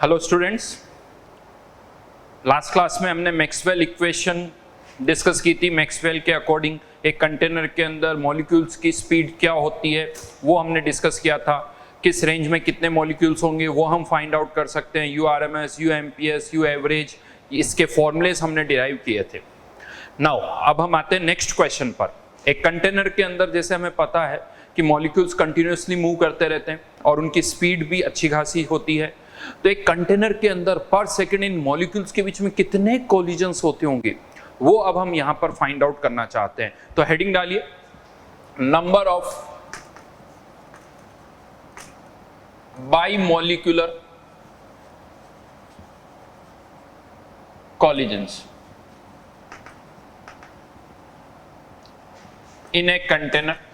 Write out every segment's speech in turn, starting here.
Hello students, last class में हमने Maxwell equation discuss की थी। मैक्सवेल के अकॉर्डिंग एक कंटेनर के अंदर मॉलिक्यूल्स की स्पीड क्या होती है वो हमने डिस्कस किया था। किस रेंज में कितने मॉलिक्यूल्स होंगे वो हम फाइंड आउट कर सकते हैं। URMS, UMPS, U एवरेज, इसके फॉर्मूलेस हमने डिराइव किए थे। नाउ अब हम आते हैं नेक्स्ट क्वेश्चन पर। एक कंटेनर के अंदर जैसे हमें पता है कि मॉलिक्यूल्स कंटिन्यूसली मूव करते रहते हैं और उनकी स्पीड भी अच्छी खासी होती है, तो एक कंटेनर के अंदर पर सेकंड इन मॉलिक्यूल्स के बीच में कितने कोलिजन्स होते होंगे वो अब हम यहां पर फाइंड आउट करना चाहते हैं। तो हेडिंग डालिए, number of bimolecular collisions in a container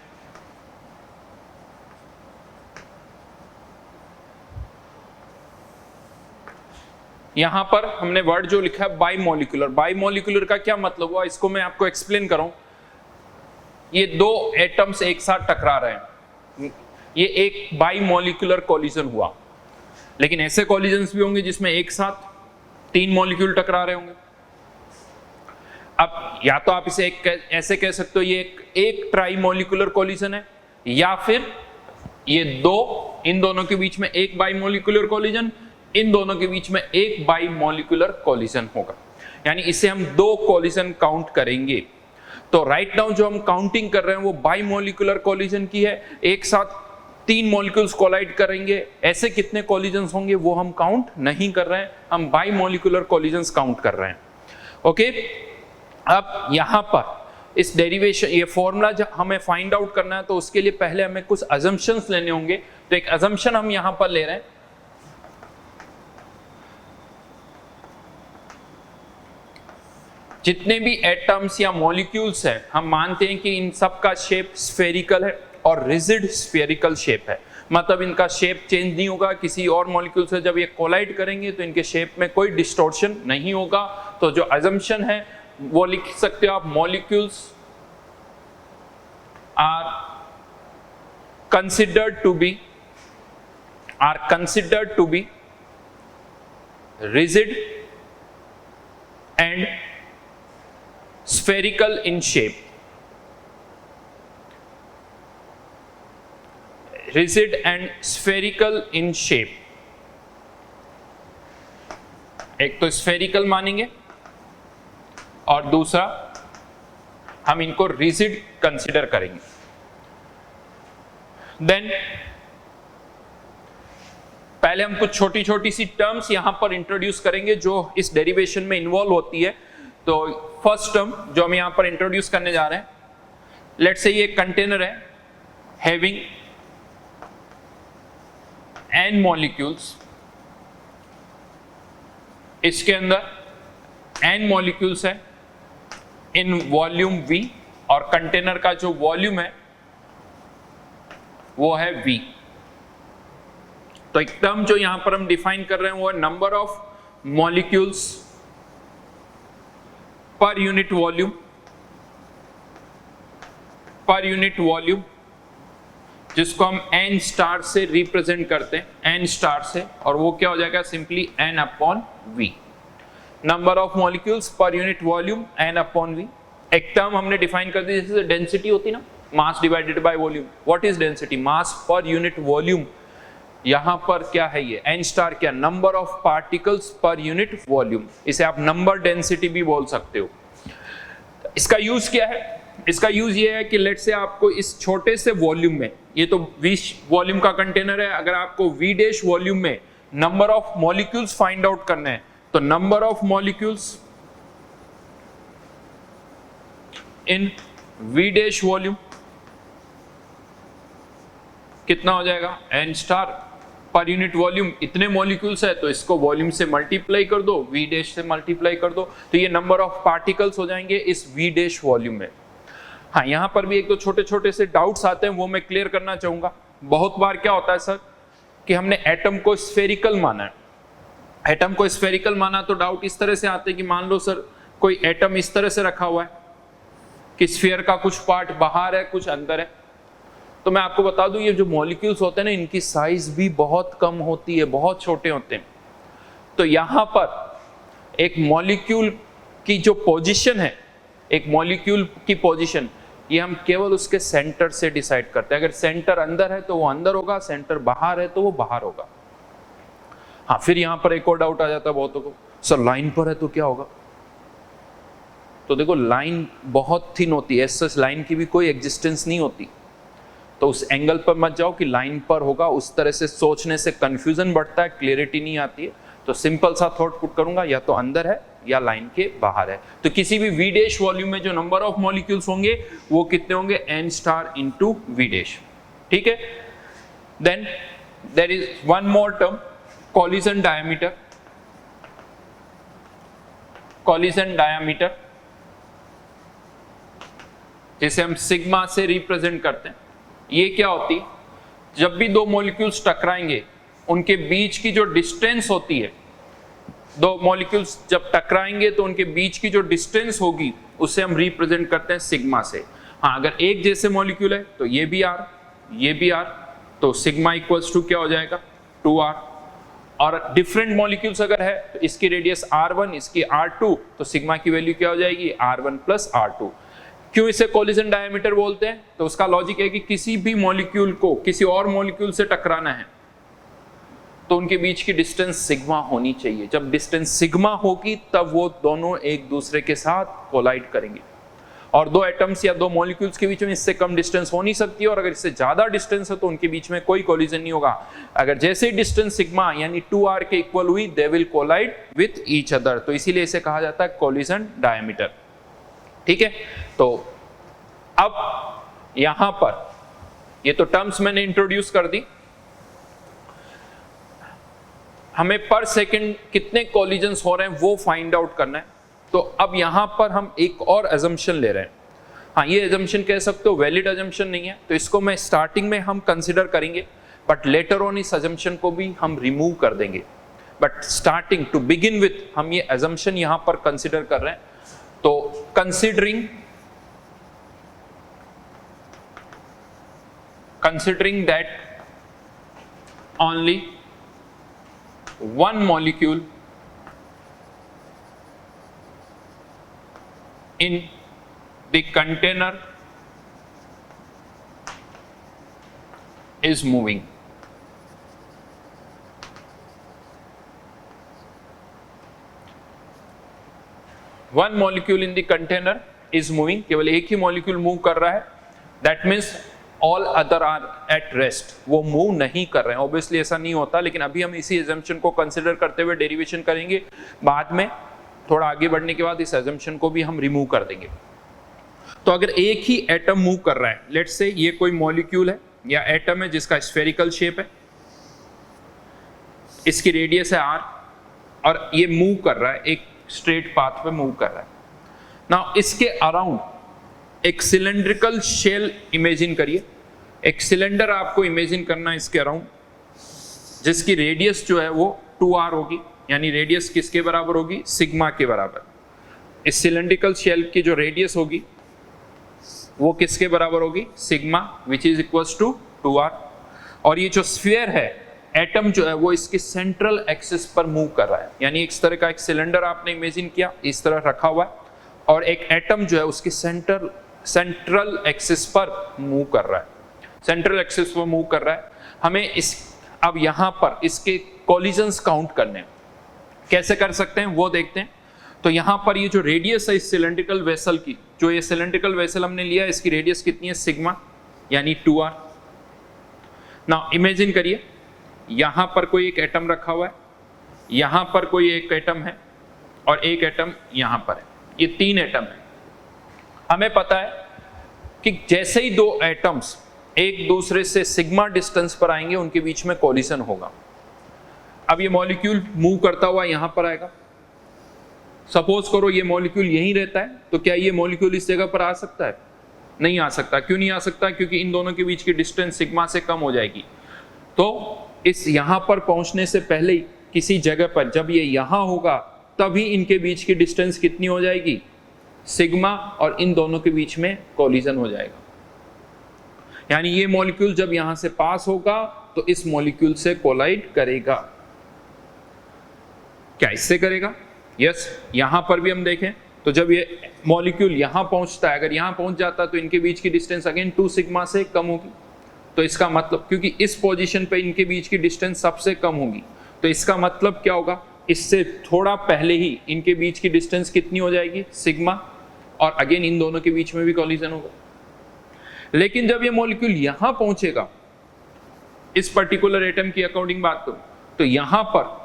यहां पर हमने वर्ड जो लिखा है बाइमॉलिक्यूलर। बाइमॉलिक्यूलर का क्या मतलब हुआ, इसको मैं आपको एक्सप्लेन करूं। ये दो एटम्स एक साथ टकरा रहे हैं, ये एक बाइमॉलिक्यूलर कोलिजन हुआ। लेकिन ऐसे कोलिजन्स भी होंगे जिसमें एक साथ तीन मॉलिक्यूल टकरा रहे होंगे। अब या तो आप इसे ऐसे कह सकते हो ये एक ट्राइमॉलिक्यूलर कोलिजन है, या फिर ये दो, इन दोनों के बीच में एक बाइमॉलिक्यूलर कोलिजन, इन दोनों के बीच में एक बाइमॉलिक्यूलर कोलिजन होगा। यानी इसे हम दो कोलिजन काउंट करेंगे। तो राइट नाउ जो हम काउंटिंग कर रहे हैं वो बाइमॉलिक्यूलर कोलिजन की है। एक साथ तीन मॉलिक्यूल्स कोलाइड करेंगे, ऐसे कितने कोलिजन्स होंगे वो हम काउंट नहीं कर रहे हैं, हम बाइमॉलिक्यूलर कोलिजन्स काउंट कर रहे हैं। ओके, अब यहां पर इस डेरिवेशन, ये फॉर्मूला हमें फाइंड आउट करना है, तो उसके लिए पहले हमें कुछ अजम्पशंस लेने होंगे। तो एक अजम्पशन हम यहां पर ले रहे हैं, जितने भी एटम्स या मॉलिक्यूल्स हैं हम मानते हैं कि इन सब का शेप स्फेरिकल है और रिजिड स्फेरिकल शेप है। मतलब इनका शेप चेंज नहीं होगा किसी और मॉलिक्यूल से। जब ये कोलाइड करेंगे तो इनके शेप में कोई डिस्टॉर्शन नहीं होगा। तो जो अजम्पशन है वो लिख सकते हो आप, molecules are considered to be rigid and spherical in shape, rigid and spherical in shape। एक तो spherical मानेंगे और दूसरा हम इनको rigid कंसिडर करेंगे। देन पहले हम कुछ छोटी छोटी सी टर्म्स यहां पर इंट्रोड्यूस करेंगे जो इस डेरिवेशन में इन्वॉल्व होती है। तो फर्स्ट टर्म जो हम यहां पर इंट्रोड्यूस करने जा रहे हैं, लेट्स से ये कंटेनर है हैविंग n मॉलिक्यूल्स। इसके अंदर n मॉलिक्यूल्स है इन वॉल्यूम V, और कंटेनर का जो वॉल्यूम है वो है V। तो एक टर्म जो यहां पर हम डिफाइन कर रहे हैं वो है नंबर ऑफ मॉलिक्यूल्स पर यूनिट वॉल्यूम, जिसको हम n स्टार से रिप्रेजेंट करते हैं, n स्टार से, और वो क्या हो जाएगा simply n upon v। Number of molecules पर unit volume n upon v। एक टर्म हमने डिफाइन कर दी, जैसे डेंसिटी होती ना, mass divided by volume. What is density? मास पर यूनिट वॉल्यूम। यहां पर क्या है ये n स्टार, क्या number of particles per unit volume. इसे आप नंबर डेंसिटी भी बोल सकते हो। इसका यूज क्या है? इसका यूज ये है कि लेट से आपको इस छोटे से वॉल्यूम में, ये तो V वॉल्यूम का कंटेनर है, अगर आपको V डैश वॉल्यूम में number of molecules find out करना है, तो number of molecules in V dash volume कितना हो जाएगा n स्टार पर यूनिट वॉल्यूम। इतने मॉलिक्यूल्स है तो इसको वॉल्यूम से मल्टीप्लाई कर दो, V डैश से मल्टीप्लाई कर दो, तो ये नंबर ऑफ पार्टिकल्स हो जाएंगे इस V डैश वॉल्यूम में। हाँ, यहां पर भी एक दो छोटे छोटे से डाउट्स आते हैं, वो मैं क्लियर करना चाहूंगा। बहुत बार क्या होता है सर कि हमने एटम को स्फेरिकल माना है। एटम को स्फेरिकल माना तो डाउट इस तरह से आते हैं कि मान लो सर कोई एटम इस तरह से रखा हुआ है कि स्फीयर का कुछ पार्ट बाहर है, कुछ अंदर है। तो मैं आपको बता दूं, ये जो मॉलिक्यूल्स होते हैं ना, इनकी साइज भी बहुत कम होती है, बहुत छोटे होते हैं। तो यहां पर एक मॉलिक्यूल की जो पोजीशन है, एक मॉलिक्यूल की पोजीशन, ये हम केवल उसके सेंटर से डिसाइड करते हैं। अगर सेंटर अंदर है तो वो अंदर होगा, सेंटर बाहर है तो वो बाहर होगा। हाँ, फिर यहां पर एक और डाउट आ जाता है बहुतों को, सर लाइन पर है तो क्या होगा? तो देखो, लाइन बहुत थिन होती है, ऐसे लाइन की भी कोई एग्जिस्टेंस नहीं होती, तो उस एंगल पर मत जाओ कि लाइन पर होगा। उस तरह से सोचने से कंफ्यूजन बढ़ता है, क्लियरिटी नहीं आती है। तो सिंपल सा थॉट पुट करूंगा, या तो अंदर है या लाइन के बाहर है। तो किसी भी वी डैश वॉल्यूम में जो नंबर ऑफ मॉलिक्यूल्स होंगे वो कितने होंगे? n star into V dash. ठीक है। Then there is one more term, collision diameter. Collision diameter जिसे हम सिग्मा से रिप्रेजेंट करते हैं, ये क्या होती है? जब भी दो मॉलिक्यूल्स टकराएंगे, उनके बीच की जो डिस्टेंस होती है, दो मॉलिक्यूल्स जब टकराएंगे तो उनके बीच की जो डिस्टेंस होगी उसे हम रिप्रेजेंट करते हैं सिग्मा से। हाँ, अगर एक जैसे मॉलिक्यूल है तो ये भी आर, ये भी आर, तो सिग्मा इक्वल्स टू क्या हो जाएगा? 2r। और डिफरेंट मॉलिक्यूल्स अगर है तो इसकी रेडियस r1, इसकी r2, तो सिग्मा की वैल्यू क्या हो जाएगी? r1 plus r2। क्यों इसे कोलिजन डायमीटर बोलते हैं? तो उसका लॉजिक है कि किसी भी मॉलिक्यूल को किसी और मॉलिक्यूल से टकराना है तो उनके बीच की डिस्टेंस सिग्मा होनी चाहिए। जब डिस्टेंस सिग्मा होगी तब वो दोनों एक दूसरे के साथ कोलाइड करेंगे। और दो एटम्स या दो मॉलिक्यूल्स के बीच में इससे कम डिस्टेंस हो नहीं सकती, और अगर इससे ज्यादा डिस्टेंस है तो उनके बीच में कोई कोलिजन नहीं होगा। अगर जैसे ही डिस्टेंस सिग्मा यानी 2r के इक्वल हुई, they will collide with each other. तो इसीलिए इसे कहा जाता है कोलिजन डायमीटर। ठीक है। तो अब यहां पर ये तो टर्म्स मैंने इंट्रोड्यूस कर दी। हमें पर सेकंड कितने कोलिजन्स हो रहे हैं वो फाइंड आउट करना है। तो अब यहां पर हम एक और अजम्पशन ले रहे हैं। हाँ, ये अजम्पशन कह सकते हो वैलिड अजम्पशन नहीं है, तो इसको मैं स्टार्टिंग में हम कंसिडर करेंगे, बट लेटर ऑन इस अजम्पशन को भी हम रिमूव कर देंगे। But starting to begin with हम ये अजम्पशन यहां पर कंसिडर कर रहे हैं। तो considering that only one molecule in the container is moving. One molecule in the container is moving, केवल एक ही मॉलिक्यूल मूव कर रहा है। That means all other are at rest, वो मूव नहीं कर रहे हैं। ऑब्वियसली ऐसा नहीं होता, लेकिन अभी हम इसी एजम्पशन को कंसिडर करते हुए डेरिवेशन करेंगे। बाद में थोड़ा आगे बढ़ने के बाद इस एजम्पशन को भी हम रिमूव कर देंगे। तो अगर एक ही एटम मूव कर रहा है, लेट्स से ये कोई मॉलिक्यूल है या एटम है जिसका स्फेरिकल शेप है, इसकी रेडियस है r, और ये मूव कर रहा है, एक स्ट्रेट पाथ पे मूव कर रहा है। नाउ इसके अराउंड एक सिलेंड्रिकल शेल इमेजिन करिए। एक सिलेंडर आपको इमेजिन करना है इसके अराउंड, जिसकी रेडियस जो है वो 2r होगी, यानी रेडियस किसके बराबर होगी? सिग्मा के बराबर। इस सिलेंड्रिकल शेल की जो रेडियस होगी वो किसके बराबर होगी? Sigma, which is equals to 2r। और ये जो स्फीयर है, एटम जो है वो इसके सेंट्रल एक्सिस पर मूव कर रहा है, यानी इस तरह का एक सिलेंडर आपने इमेजिन किया, इस तरह रखा हुआ है, और एक एटम जो है उसके सेंट्रल एक्सिस पर मूव कर रहा है, सेंट्रल एक्सिस पर मूव कर रहा है। हमें अब यहां पर इसके कोलिजन्स काउंट करने हैं। कैसे कर सकते हैं वो देखते हैं। तो यहां पर ये जो रेडियस है इस सिलेंड्रिकल वेसल की, जो ये सिलेंड्रिकल वेसल हमने लिया, इसकी रेडियस कितनी है? सिग्मा, यानी 2r। नाउ इमेजिन करिए, यहां पर कोई एक एटम रखा हुआ है, यहां पर कोई एक एटम है, और एक एटम यहां पर है। ये 3 एटम है। हमें पता है कि जैसे ही 2 एटम्स एक दूसरे से सिग्मा डिस्टेंस पर आएंगे, उनके बीच में कोलिजन होगा। अब ये मॉलिक्यूल मूव करता हुआ यहां पर आएगा। सपोज करो ये मॉलिक्यूल यहीं रहता है, तो क्या ये मॉलिक्यूल इस जगह पर आ सकता है? नहीं आ सकता। क्यों नहीं आ सकता? क्योंकि इन दोनों के बीच की डिस्टेंस सिग्मा से कम हो जाएगी। तो इस यहां पर पहुंचने से पहले ही किसी जगह पर जब ये यहां होगा, तभी इनके बीच की डिस्टेंस कितनी हो जाएगी? सिग्मा, और इन दोनों के बीच में कोलिजन हो जाएगा। यानी ये मॉलिक्यूल जब यहां से पास होगा तो इस मॉलिक्यूल से कोलाइड करेगा। क्या इससे करेगा? यस, यहां पर भी हम देखें तो जब ये मॉलिक्यूल यहां पहुंचता है, अगर यहां पहुंच जाता तो इनके बीच की डिस्टेंस अगेन 2 सिग्मा से कम होगी। तो इसका मतलब, क्योंकि इस पोजीशन पे इनके बीच की डिस्टेंस सबसे कम होगी, तो इसका मतलब क्या होगा, इससे थोड़ा पहले ही इनके बीच की डिस्टेंस कितनी हो जाएगी? सिग्मा, और अगेन इन दोनों के बीच में भी कॉलिजन होगा। लेकिन जब ये मॉलिक्यूल यहां पहुंचेगा, इस पर्टिकुलर एटम की अकॉर्डिंग बात करूं तो यहां पर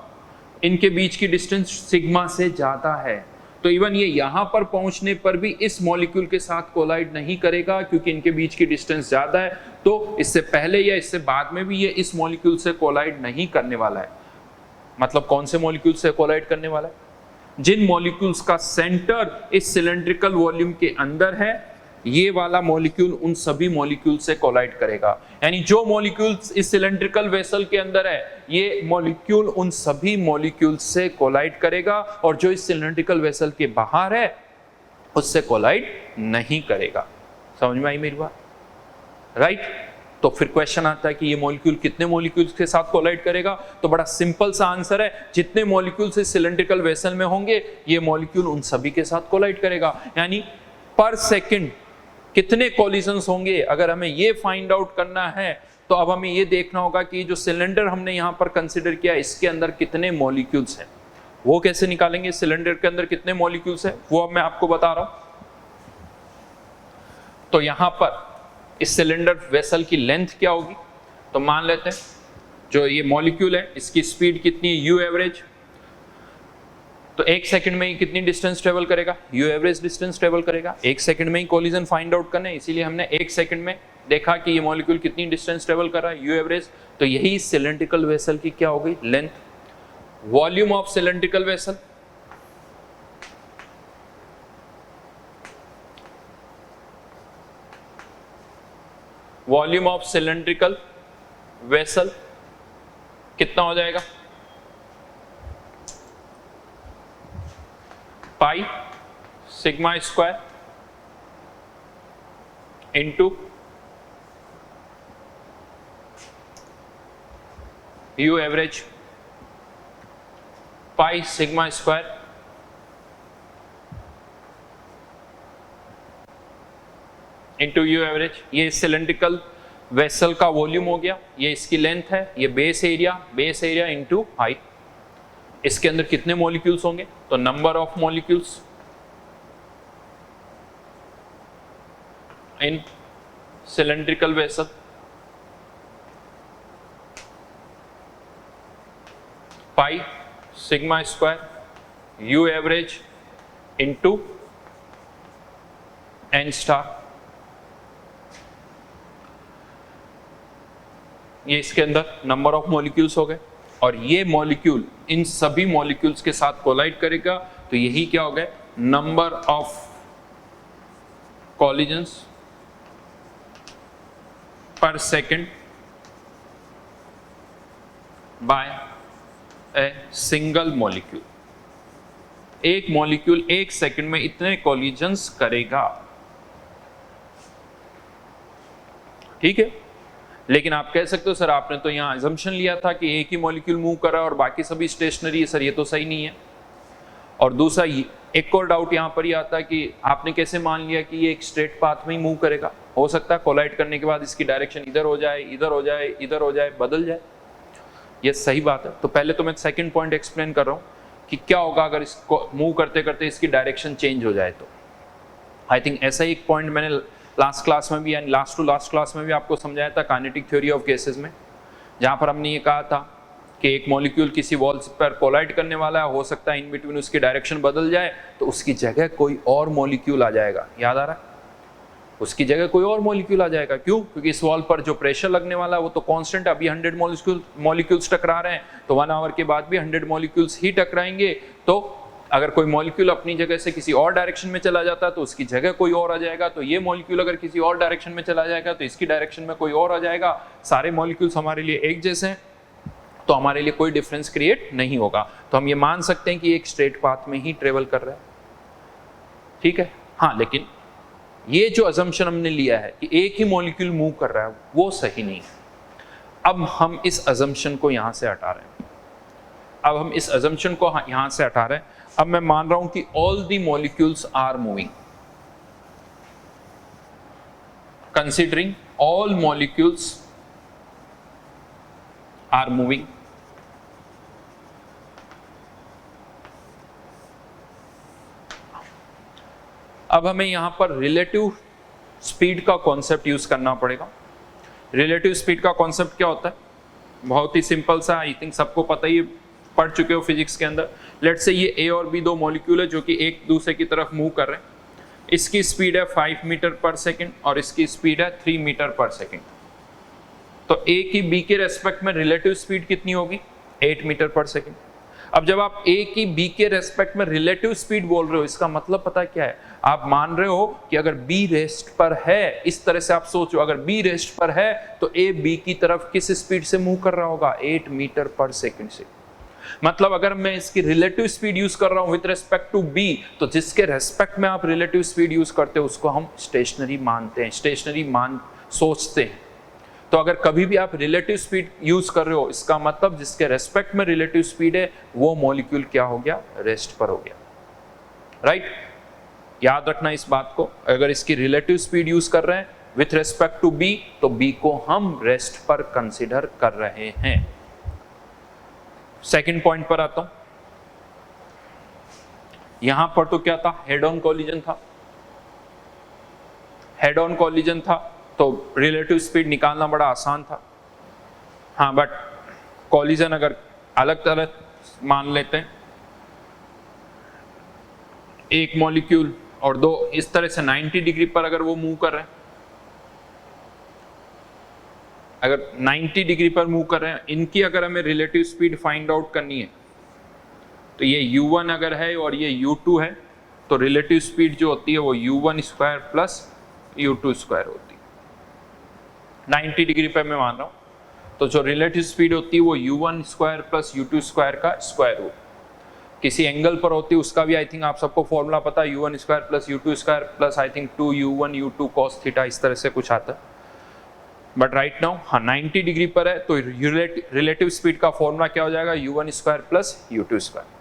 इनके बीच की डिस्टेंस सिग्मा से ज्यादा है, तो इवन ये यहां पर पहुंचने पर भी इस मॉलिक्यूल के साथ कोलाइड नहीं करेगा, क्योंकि इनके बीच की डिस्टेंस ज्यादा है। तो इससे पहले या इससे बाद में भी ये इस मॉलिक्यूल से कोलाइड नहीं करने वाला है। मतलब कौन से मॉलिक्यूल से कोलाइड करने वाला है? जिन मॉलिक्यूल्स का सेंटर इस सिलेंड्रिकल वॉल्यूम के अंदर है, ये वाला मॉलिक्यूल उन सभी मॉलिक्यूल से कोलाइड करेगा। यानी जो मॉलिक्यूल्स इस सिलेंड्रिकल वेसल के अंदर है, ये मॉलिक्यूल उन सभी मॉलिक्यूल से कोलाइड करेगा, और जो इस सिलेंड्रिकल वेसल के बाहर है उससे कोलाइड नहीं करेगा। समझ में आई मेरी बात? राइट? तो फिर क्वेश्चन आता है कि ये मॉलिक्यूल कितने मॉलिक्यूल्स के साथ कोलाइड करेगा? तो बड़ा सिंपल सा आंसर है, जितने मॉलिक्यूल्स इस सिलेंड्रिकल वेसल में होंगे, ये मॉलिक्यूल उन सभी के साथ कोलाइड करेगा। यानी पर सेकंड कितने कॉलिजन्स होंगे, अगर हमें ये फाइंड आउट करना है तो अब हमें ये देखना होगा कि जो सिलेंडर हमने यहां पर कंसीडर किया, इसके अंदर कितने मॉलिक्यूल्स हैं। वो कैसे निकालेंगे? सिलेंडर के अंदर कितने मॉलिक्यूल्स हैं वो अब मैं आपको बता रहा हूं। तो यहां पर इस सिलेंडर वेसल की लेंथ क्या होगी? तो मान लेते हैं जो ये मॉलिक्यूल है, इसकी स्पीड कितनी है? U average. तो 1 सेकंड में ही कितनी डिस्टेंस ट्रेवल करेगा? यू एवरेज डिस्टेंस ट्रेवल करेगा। 1 सेकंड में ही कोलिजन फाइंड आउट करना है, इसीलिए हमने 1 सेकंड में देखा कि ये मॉलिक्यूल कितनी डिस्टेंस ट्रेवल कर रहा है, यू एवरेज। तो यही सिलेंड्रिकल वेसल की क्या हो गई? Length. Volume of cylindrical vessel, volume of cylindrical vessel कितना हो जाएगा? Pi sigma square into you average, pi sigma square into you average. ये सिलेंड्रिकल वेसल का वॉल्यूम हो गया, ये इसकी लेंथ है, ये बेस एरिया इंटू हाइट। इसके अंदर कितने मॉलिक्यूल्स होंगे? तो number of molecules in cylindrical vessel pi sigma square U average into N star. ये इसके अंदर नंबर ऑफ मॉलिक्यूल्स हो गए, और ये मॉलिक्यूल इन सभी मॉलिक्यूल्स के साथ कोलाइड करेगा, तो यही क्या हो गए? नंबर ऑफ कॉलिजन्स पर second by a single molecule. एक मॉलिक्यूल 1 सेकंड में इतने कॉलिजन्स करेगा। ठीक है? लेकिन आप कह सकते हो सर आपने तो यहाँ अजम्पशन लिया था कि एक ही मॉलिक्यूल मूव कर रहा है और बाकी सभी स्टेशनरी है। सर ये तो सही नहीं है। और दूसरा एक और डाउट यहाँ पर ही आता है कि आपने कैसे मान लिया कि ये एक स्ट्रेट पाथ में ही मूव करेगा? हो सकता है कोलाइड करने के बाद इसकी डायरेक्शन इधर हो जाए, इधर हो जाए, इधर हो जाए, बदल जाए। ये सही बात है। तो पहले तो मैं सेकंड पॉइंट एक्सप्लेन कर रहा हूँ कि क्या होगा अगर इसको मूव करते करते इसकी डायरेक्शन चेंज हो जाए। तो आई थिंक ऐसा ही एक पॉइंट मैंने लास्ट क्लास में भी यानी लास्ट टू लास्ट क्लास में भी आपको समझाया था काइनेटिक थ्योरी ऑफ गैसेस में, जहाँ पर हमने ये कहा था कि एक मॉलिक्यूल किसी वॉल पर कोलाइड करने वाला है, हो सकता है इन बिटवीन उसकी डायरेक्शन बदल जाए तो उसकी जगह कोई और मॉलिक्यूल आ जाएगा। याद आ रहा है? उसकी जगह कोई और मॉलिक्यूल आ जाएगा। क्यों? क्योंकि इस वॉल पर जो प्रेशर लगने वाला है वो तो कांस्टेंट, अभी 100 मॉलिक्यूल्स टकरा रहे हैं, तो 1 आवर के बाद भी 100 मॉलिक्यूल्स ही टकराएंगे। तो अगर कोई मॉलिक्यूल अपनी जगह से किसी और डायरेक्शन में चला जाता है तो उसकी जगह कोई और आ जाएगा। तो ये मॉलिक्यूल अगर किसी और डायरेक्शन में चला जाएगा तो इसकी डायरेक्शन में कोई और आ जाएगा। सारे मॉलिक्यूल्स हमारे लिए एक जैसे हैं, तो हमारे लिए कोई डिफरेंस क्रिएट नहीं होगा। तो हम ये मान सकते हैं कि एक स्ट्रेट पाथ में ही ट्रेवल कर रहा है। ठीक है? हाँ, लेकिन ये जो अजम्पशन हमने लिया है कि एक ही मॉलिक्यूल मूव कर रहा है, वो सही नहीं है। अब हम इस अजम्पशन को यहां से हटा रहे हैं। अब हम इस assumption को यहां से हटा रहे हैं। अब मैं मान रहा हूं कि all the molecules are moving, considering all molecules are moving, अब हमें यहां पर रिलेटिव स्पीड का कॉन्सेप्ट यूज करना पड़ेगा। रिलेटिव स्पीड का कॉन्सेप्ट क्या होता है? बहुत ही सिंपल सा, आई थिंक सबको पता ही, पढ़ चुके हो फिजिक्स के अंदर। लेट्स से ये ए और बी दो मॉलिक्यूल है जो कि एक दूसरे की तरफ मूव कर रहे हैं। इसकी स्पीड है 5 मीटर पर सेकेंड और इसकी स्पीड है 3 मीटर पर सेकेंड। तो ए की बी के रेस्पेक्ट में रिलेटिव स्पीड कितनी होगी? 8 मीटर पर सेकेंड। अब जब आप ए की बी के रेस्पेक्ट में रिलेटिव स्पीड बोल रहे हो, इसका मतलब पता है क्या है? आप मान रहे हो कि अगर बी रेस्ट पर है, इस तरह से आप सोचो, अगर बी रेस्ट पर है तो ए बी की तरफ किस स्पीड से मूव कर रहा होगा? 8 मीटर पर सेकेंड से। मतलब अगर मैं इसकी रिलेटिव स्पीड यूज कर रहा हूं विद रेस्पेक्ट टू बी, तो जिसके रेस्पेक्ट में आप रिलेटिव स्पीड यूज करते हो उसको हम स्टेशनरी मानते हैं, स्टेशनरी मान सोचते हैं। तो अगर कभी भी आप रिलेटिव स्पीड यूज कर रहे हो, इसका मतलब जिसके रेस्पेक्ट में रिलेटिव स्पीड है वो मॉलिक्यूल क्या हो गया? रेस्ट पर हो गया। राइट? याद रखना इस बात को। अगर इसकी रिलेटिव स्पीड यूज कर रहे हैं विथ रेस्पेक्ट टू बी, तो बी को हम रेस्ट पर कंसिडर कर रहे हैं। सेकंड पॉइंट पर आता हूं। यहां पर तो क्या था? हेड ऑन कॉलिजन था। हेड ऑन कॉलिजन था तो रिलेटिव स्पीड निकालना बड़ा आसान था। हाँ, बट कॉलिजन अगर अलग तरह मान लेते हैं, एक मॉलिक्यूल और दो इस तरह से 90 डिग्री पर अगर वो मूव कर रहे हैं, अगर 90 डिग्री पर मूव कर रहे हैं, इनकी अगर हमें रिलेटिव स्पीड फाइंड आउट करनी है, तो ये u1 अगर है और ये u2 है, तो रिलेटिव स्पीड जो होती है वो u1 square plus u2 square होती है। 90 डिग्री पर मैं मान रहा हूं, तो जो रिलेटिव स्पीड होती है वो u1 square plus u2 square का स्क्वायर रूट। किसी एंगल पर होती है उसका भी आई थिंक आप सबको फॉर्मूला पता है, u1 square plus u2 square plus I think 2u1 u2 cos theta, इस तरह से कुछ आता है। बट राइट नाउ हाँ 90 डिग्री पर है तो रिलेटिव स्पीड का फॉर्मूला क्या हो जाएगा? u1 square plus u2 square.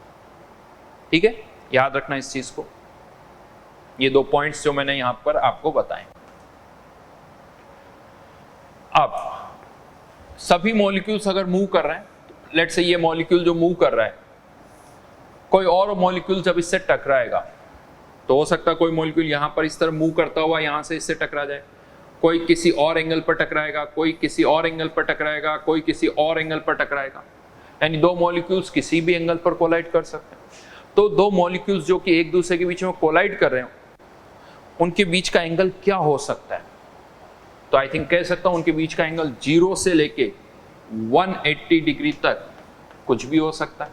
ठीक है, याद रखना इस चीज को। ये दो पॉइंट्स जो मैंने यहां पर आपको बताए। अब सभी मॉलिक्यूल्स अगर मूव कर रहे हैं, लेट्स से ये मॉलिक्यूल जो मूव कर रहा है, कोई और मॉलिक्यूल जब इससे टकराएगा तो हो सकता है कोई मॉलिक्यूल यहां पर इस तरह मूव करता हुआ यहां से इससे टकरा जाए, कोई किसी और एंगल पर टकराएगा, कोई किसी और एंगल पर टकराएगा, कोई किसी और एंगल पर टकराएगा। यानी दो मॉलिक्यूल्स किसी भी एंगल पर कोलाइड कर सकते हैं। तो दो मॉलिक्यूल्स जो कि एक दूसरे के बीच में कोलाइड कर रहे हैं, उनके बीच का एंगल क्या हो सकता है? तो आई थिंक कह सकता हूं उनके बीच का एंगल 0 से लेके 180 डिग्री तक कुछ भी हो सकता है।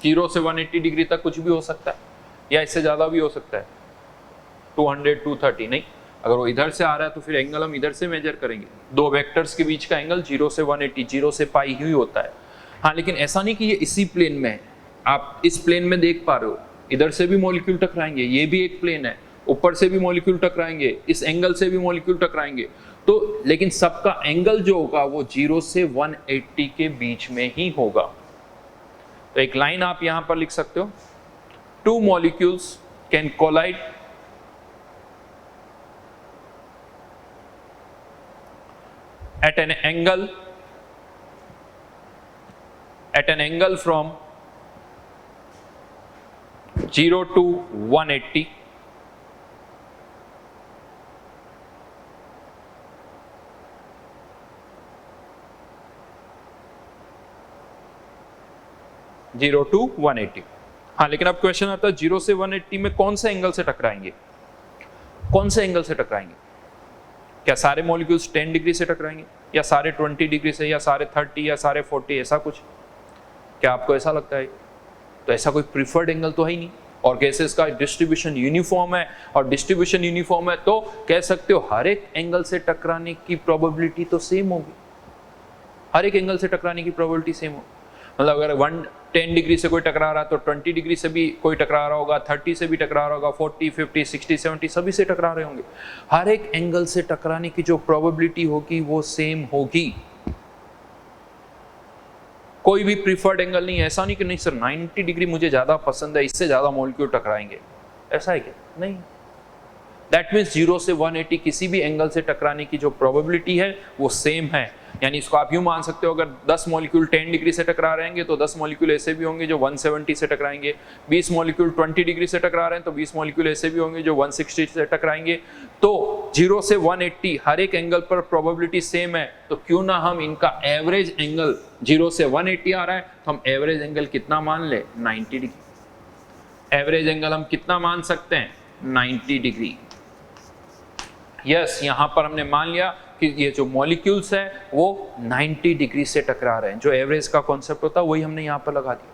0 से 180 डिग्री तक कुछ भी हो सकता है, या इससे ज्यादा भी हो सकता है, 200 230 नहीं। अगर वो इधर से आ रहा है तो फिर एंगल हम इधर से मेजर करेंगे। दो वेक्टर्स के बीच का एंगल 0 से 180, 0 से पाई ही होता है। हाँ, लेकिन ऐसा नहीं कि ये इसी प्लेन में है। आप इस प्लेन में देख पा रहे हो, इधर से भी मॉलिक्यूल टकराएंगे, ये भी एक प्लेन है, ऊपर से भी मॉलिक्यूल टकराएंगे, इस एंगल से भी मॉलिक्यूल टकराएंगे। तो लेकिन सबका एंगल जो होगा वो 0 से 180 के बीच में ही होगा। तो एक लाइन आप यहां पर लिख सकते हो, 2 molecules can collide at an angle from 0 to 180 0 to 180। हाँ, लेकिन अब क्वेश्चन आता है 0 से 180 में कौन से एंगल से टकराएंगे? कौन से एंगल से टकराएंगे? क्या सारे मॉलिक्यूल्स 10 डिग्री से टकराएंगे, या सारे 20 डिग्री से, या सारे 30, या सारे 40, ऐसा कुछ? क्या आपको ऐसा लगता है? तो ऐसा कोई प्रिफर्ड एंगल तो है ही नहीं। और गैसेस का डिस्ट्रीब्यूशन यूनिफॉर्म है, और डिस्ट्रीब्यूशन यूनिफॉर्म है तो कह सकते हो हर एक एंगल से टकराने की प्रोबेबिलिटी तो सेम होगी। हर एक एंगल से टकराने की प्रोबेबिलिटी सेम होगी। मतलब अगर 10 डिग्री से कोई टकरा रहा है तो 20 डिग्री से भी कोई टकरा रहा होगा, 30 से भी टकरा रहा होगा, 40, 50, 60, 70 सभी से टकरा रहे होंगे। हर एक एंगल से टकराने की जो प्रोबेबिलिटी होगी वो सेम होगी। कोई भी प्रीफर्ड एंगल नहीं है। ऐसा नहीं कि नहीं सर 90 डिग्री मुझे ज्यादा पसंद है, इससे ज्यादा मॉलिक्यूल टकराएंगे, ऐसा है क्या? नहीं। दैट मीन्स 0 से 180 किसी भी एंगल से टकराने की जो प्रोबेबिलिटी है वो सेम है। यानी इसको आप यूं मान सकते हो, अगर 10 मॉलिक्यूल 10 डिग्री से टकरा रहेंगे तो 10 मॉलिक्यूल ऐसे भी होंगे जो 170 से टकराएंगे। 20 मॉलिक्यूल 20 डिग्री से टकरा रहे हैं तो 20 मॉलिक्यूल ऐसे भी होंगे जो 160 से टकराएंगे। तो 0 से 180 हर एक एंगल पर प्रोबेबिलिटी सेम है, तो क्यों ना हम इनका एवरेज एंगल 0 से 180 आ रहा है तो हम एवरेज एंगल कितना मान ले? 90 डिग्री। एवरेज एंगल हम कितना मान सकते हैं? 90 डिग्री। यस, यहां पर हमने मान लिया कि ये जो मॉलिक्यूल्स है वो 90 डिग्री से टकरा रहे हैं। जो एवरेज का कॉन्सेप्ट होता है वही हमने यहां पर लगा दिया,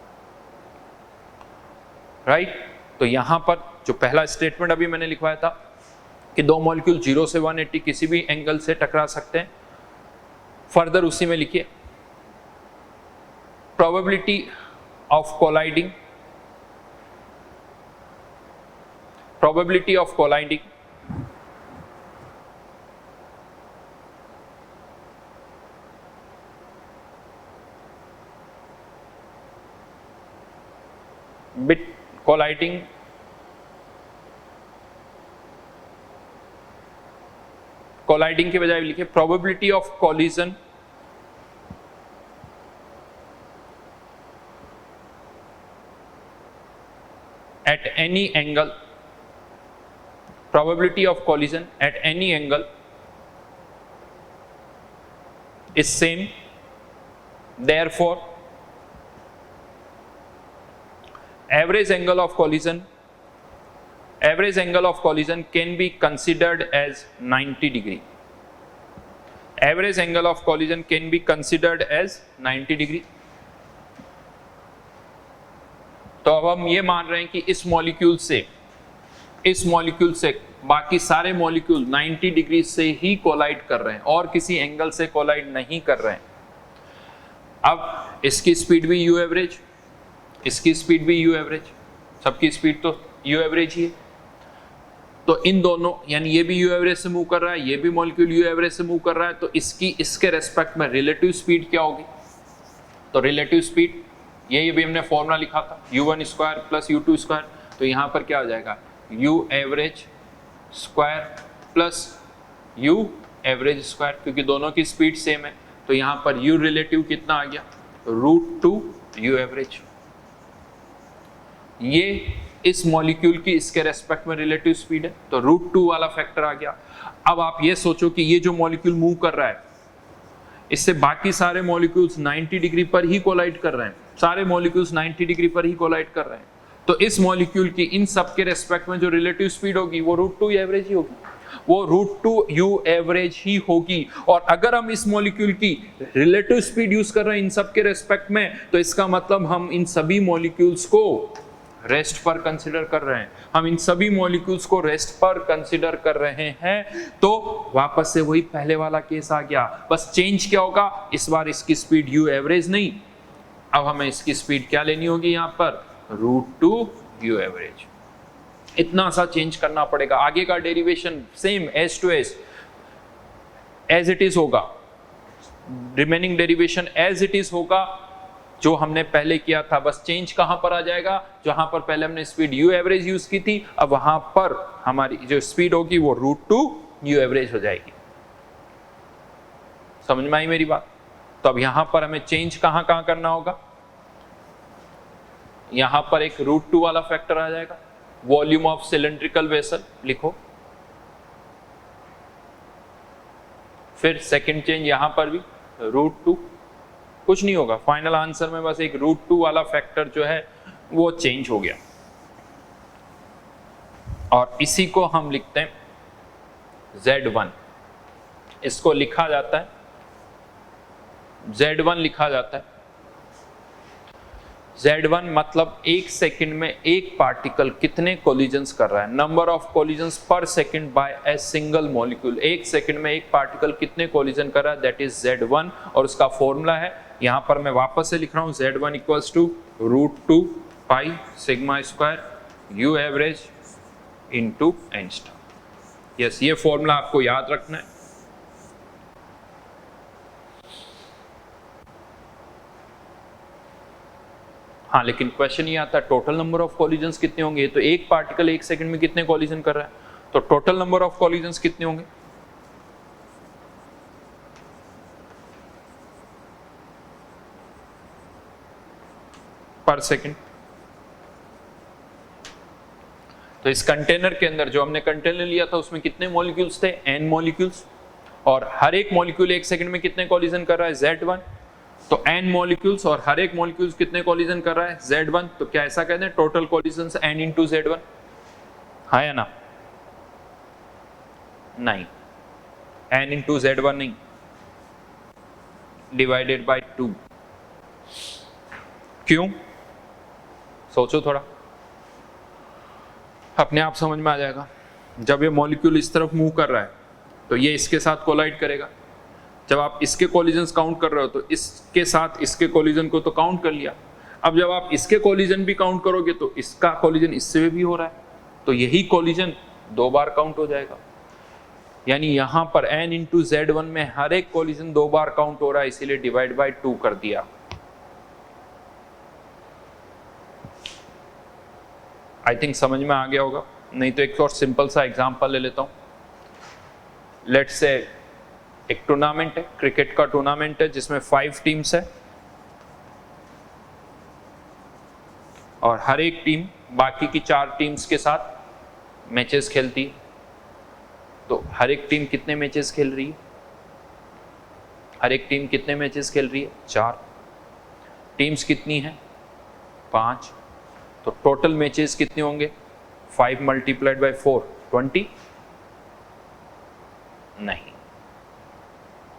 राइट। तो यहां पर जो पहला स्टेटमेंट अभी मैंने लिखवाया था कि दो मॉलिक्यूल 0 से 180 किसी भी एंगल से टकरा सकते हैं, फर्दर उसी में लिखिए probability of colliding, bit colliding के बजाय लिखिए probability of collision at any angle, probability of collision at any angle is same, therefore average angle of collision can be considered as 90 degree. Average angle of collision can be considered as 90 degree. तो अब हम ये मान रहे हैं कि इस molecule से बाकी सारे मॉलिक्यूल 90 डिग्री से ही कोलाइड कर रहे हैं और किसी एंगल से कोलाइड नहीं कर रहे हैं। अब इसकी स्पीड भी u एवरेज, इसकी स्पीड भी u एवरेज, सबकी स्पीड तो u एवरेज ही है। तो इन दोनों, यानी ये भी u एवरेज से मूव कर रहा है, ये भी मॉलिक्यूल u एवरेज से मूव कर रहा है, तो इसके रेस्पेक्ट में रिलेटिव स्पीड क्या होगी? तो रिलेटिव स्पीड ये भी हमने फॉर्मूला लिखा था u1 square plus u2 square. तो यहाँ पर क्या हो जाएगा? u average square plus u average square, क्योंकि दोनों की स्पीड सेम है। तो यहाँ पर u रिलेटिव कितना आ गया? √2 u एवरेज। ये इस मॉलिक्यूल की इसके रेस्पेक्ट में रिलेटिव स्पीड है, तो √2 वाला फैक्टर आ गया। अब आप ये सोचो कि ये जो मॉलिक्यूल मूव कर रहा है इससे बाकी सारे मॉलिक्यूल्स 90 डिग्री पर ही कोलाइड कर रहे हैं, सारे मॉलिक्यूल्स 90 डिग्री पर ही कोलाइड कर रहे हैं। तो इस मॉलिक्यूल की इन सब के रेस्पेक्ट में जो रिलेटिव स्पीड होगी वो √2 एवरेज ही होगी, वो √2 u एवरेज ही होगी। और अगर हम इस मॉलिक्यूल की रिलेटिव स्पीड यूज कर रहे हैं इन सब के रेस्पेक्ट में, तो इसका मतलब हम इन सभी मॉलिक्यूल्स को रेस्ट पर कंसिडर कर रहे हैं, हम इन सभी मॉलिक्यूल्स को रेस्ट पर कंसिडर कर रहे हैं। तो वापस से वही पहले वाला केस आ गया, बस चेंज क्या होगा? इस बार इसकी स्पीड u एवरेज नहीं, अब हमें इसकी स्पीड क्या लेनी होगी? यहाँ पर √2 u एवरेज। इतना सा चेंज करना पड़ेगा। आगे का derivation same as to as it is होगा, remaining derivation as it is होगा जो हमने पहले किया था। बस चेंज कहां पर आ जाएगा? जहां पर पहले हमने स्पीड u एवरेज यूज की थी, अब वहां पर हमारी जो स्पीड होगी वो √2 u एवरेज हो जाएगी। समझ में आई मेरी बात? तो अब यहां पर हमें चेंज कहां कहां करना होगा? यहां पर एक √2 वाला फैक्टर आ जाएगा, वॉल्यूम ऑफ सिलेंड्रिकल वेसल लिखो। फिर सेकंड चेंज यहां पर भी √2, कुछ नहीं होगा, फाइनल आंसर में बस एक √2 वाला फैक्टर जो है वो चेंज हो गया। और इसी को हम लिखते हैं Z1, इसको लिखा जाता है Z1 लिखा जाता है। Z1 मतलब एक सेकंड में एक पार्टिकल कितने कोलिजन्स कर रहा है, नंबर ऑफ कोलिजन्स पर second by a single molecule. एक सेकंड में एक पार्टिकल कितने कोलिजन कर रहा है, दैट इज Z1। और उसका फॉर्मूला है, यहां पर मैं वापस से लिख रहा हूं, Z1 equals to √2 pi sigma square u average into n star. Yes, ये फॉर्मूला आपको याद रखना है। हाँ, लेकिन क्वेश्चन ये आता है टोटल नंबर ऑफ कॉलिजन्स कितने होंगे। तो एक पार्टिकल एक सेकंड में कितने कॉलिजन कर रहा है, तो टोटल नंबर ऑफ कॉलिजन्स कितने होंगे, पर सेकंड। तो इस कंटेनर के अंदर जो हमने कंटेनर लिया था उसमें कितने मॉलिक्यूल्स थे, n मॉलिक्यूल्स, और हर एक मॉलिक्यूल एक सेकंड में कितने कॉलिजन कर रहा है, Z1। तो n मॉलिक्यूल्स और हर एक मॉलिक्यूल्स कितने कॉलिजन कर रहा है, Z1। तो क्या ऐसा कहते हैं total collisions n into Z1, हाँ या ना, नहीं, n इंटू Z1 नहीं, डिवाइडेड बाय 2। क्यों, सोचो थोड़ा, अपने आप समझ में आ जाएगा। जब ये मॉलिक्यूल इस तरफ मूव कर रहा है तो ये इसके साथ कोलाइड करेगा। जब आप इसके कॉलिजन्स काउंट कर रहे हो तो इसके साथ इसके कॉलिजन को तो काउंट कर लिया। अब जब आप इसके कॉलिजन भी काउंट करोगे तो इसका कॉलिजन इससे भी हो रहा है, तो यही कॉलिजन 2 बार काउंट हो जाएगा। यानी यहां पर n इंटू Z1 में हर एक कॉलिजन 2 बार काउंट हो रहा है, इसीलिए डिवाइड बाय 2 कर दिया। आई थिंक समझ में आ गया होगा। नहीं तो एक और सिंपल सा एग्जांपल ले लेता हूं। लेट्स से एक टूर्नामेंट है, क्रिकेट का टूर्नामेंट है जिसमें 5 टीम्स है और हर एक टीम बाकी की 4 टीम्स के साथ मैचेस खेलती है। तो हर एक टीम कितने मैचेस खेल रही है, हर एक टीम कितने मैचेस खेल रही है, 4। टीम्स कितनी है, 5। तो टोटल मैचेस कितने होंगे, 5 मल्टीप्लाइड बाय 4, 20, नहीं,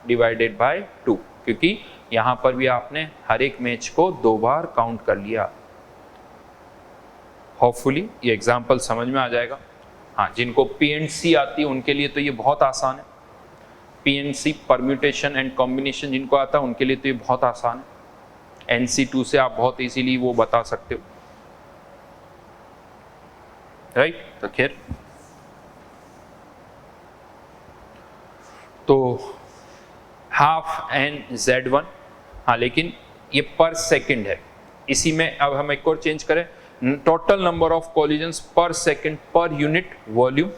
डिवाइडेड बाय 2, क्योंकि यहां पर भी आपने हर एक मैच को 2 बार काउंट कर लिया। होपफुली ये एग्जांपल समझ में आ जाएगा। हाँ, जिनको पीएनसी आती है उनके लिए तो ये बहुत आसान है। पीएनसी परम्यूटेशन एंड कॉम्बिनेशन जिनको आता है उनके लिए तो ये बहुत आसान है। NC2 से आप बहुत इजीली वो बता सकते हो, राइट। तो खैर, तो हाफ n Z1, हाँ, लेकिन ये पर सेकंड है। इसी में अब हम एक और चेंज करें, total number of collisions per second per unit volume,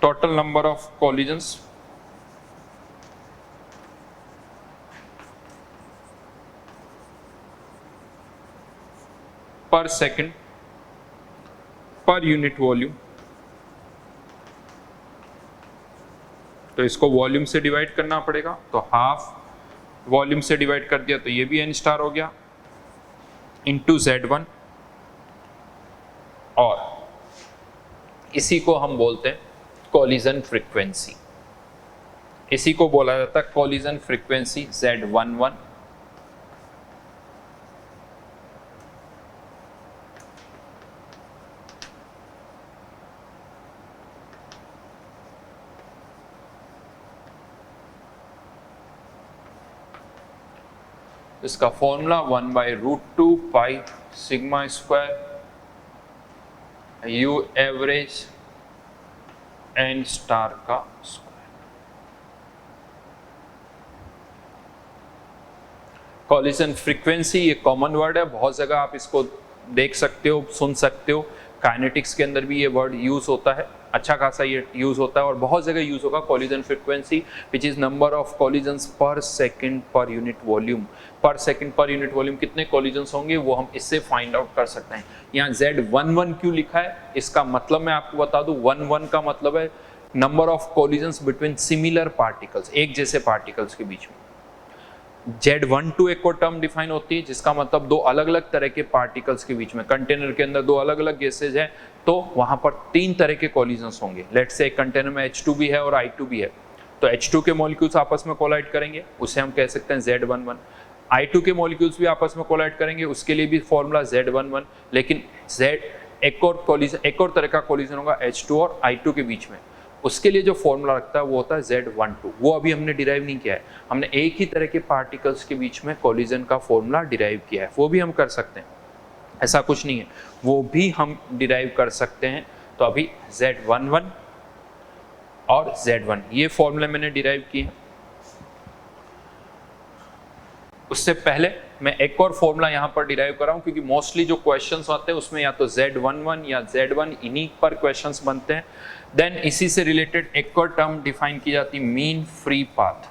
total number of collisions per second per unit volume. तो इसको वॉल्यूम से डिवाइड करना पड़ेगा, तो हाफ वॉल्यूम से डिवाइड कर दिया तो ये भी n स्टार हो गया इंटू Z1, और इसी को हम बोलते हैं कॉलिजन फ्रीक्वेंसी। इसी को बोला जाता है कॉलिजन फ्रीक्वेंसी Z11। इसका formula 1/√2 pi sigma square U average n star का स्क्वायर। कॉलिजन फ्रीक्वेंसी ये कॉमन वर्ड है, बहुत जगह आप इसको देख सकते हो, सुन सकते हो। काइनेटिक्स के अंदर भी ये वर्ड यूज होता है, अच्छा खासा ये यूज होता है, और बहुत जगह यूज होगा। Collision frequency which is number of collisions per second per unit volume. पर सेकंड पर यूनिट वॉल्यूम कितने कॉलिजन्स होंगे वो हम इससे फाइंड आउट कर सकते हैं। यहाँ Z11 क्यों लिखा है, इसका मतलब मैं आपको बता दूं, 11 का मतलब है number of collisions between similar particles, एक जैसे पार्टिकल्स के बीच में। Z12 एक और टर्म डिफाइन होती है जिसका मतलब 2 अलग अलग तरह के पार्टिकल्स के बीच में, कंटेनर के अंदर 2 अलग अलग गैसेज हैं तो वहां पर 3 तरह के कॉलिजन्स होंगे। लेट्स से एक कंटेनर में H2 भी है और I2 भी है, तो H2 के मॉलिक्यूल्स आपस में कोलाइड करेंगे, उसे हम कह सकते हैं Z11। I2 के मॉलिक्यूल्स भी आपस में कोलाइड करेंगे, उसके लिए भी फॉर्मूला Z11। लेकिन एक और तरह का कॉलिजन होगा H2 और I2 के बीच में, उसके लिए जो फॉर्मूला रखता है वो होता है Z12। वो अभी हमने डिराइव नहीं किया है, हमने एक ही तरह के पार्टिकल्स के बीच में कॉलिजन का फॉर्मूला डिराइव किया है। वो भी हम कर सकते हैं, ऐसा कुछ नहीं है, वो भी हम डिराइव कर सकते हैं। तो अभी Z11 और Z1 ये फॉर्मूले मैंने डिराइव किए हैं। उससे पहले मैं एक और फॉर्मूला यहाँ पर डिराइव कर रहा हूँ, क्योंकि मोस्टली जो क्वेश्चंस आते हैं उसमें या तो Z11 या Z1 इन्हीं पर क्वेश्चंस बनते हैं। देन इसी से रिलेटेड एक और टर्म डिफाइन की जाती है, mean free path.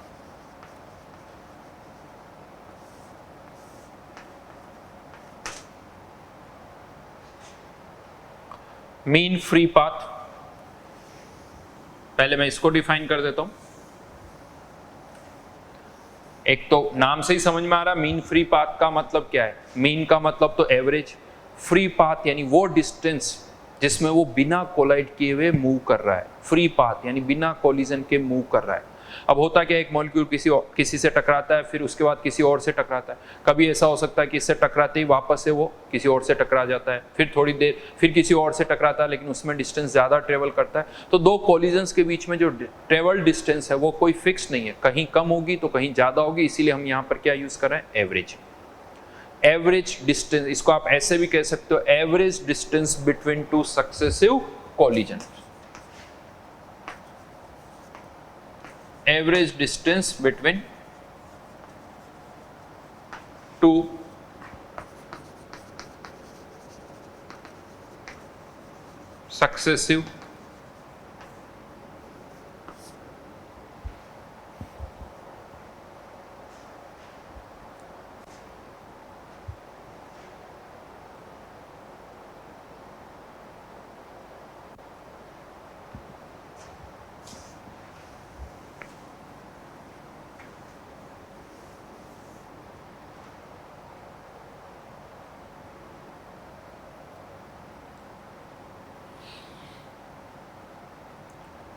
Mean free path, पहले मैं इसको डिफाइन कर देता हूं। एक तो नाम से ही समझ में आ रहा, मीन फ्री पाथ का मतलब क्या है। मीन का मतलब तो एवरेज, फ्री पाथ यानी वो डिस्टेंस जिसमें वो बिना कोलाइड किए हुए मूव कर रहा है। फ्री पाथ यानी बिना कोलिजन के मूव कर रहा है। अब होता क्या है, एक मॉलिक्यूल किसी से टकराता है, फिर उसके बाद किसी और से टकराता है। कभी ऐसा हो सकता है कि इससे टकराते ही वापस से वो किसी और से टकरा जाता है, फिर थोड़ी देर फिर किसी और से टकराता है, लेकिन उसमें डिस्टेंस ज़्यादा ट्रेवल करता है। तो दो कोलिजन्स के बीच में जो ट्रेवल डिस्टेंस है वो कोई फिक्स नहीं है, कहीं कम होगी तो कहीं ज़्यादा होगी। इसीलिए हम यहाँ पर क्या यूज़ कर रहे हैं, एवरेज। एवरेज डिस्टेंस, इसको आप ऐसे भी कह सकते हो, average distance between two successive collision. average distance between two successive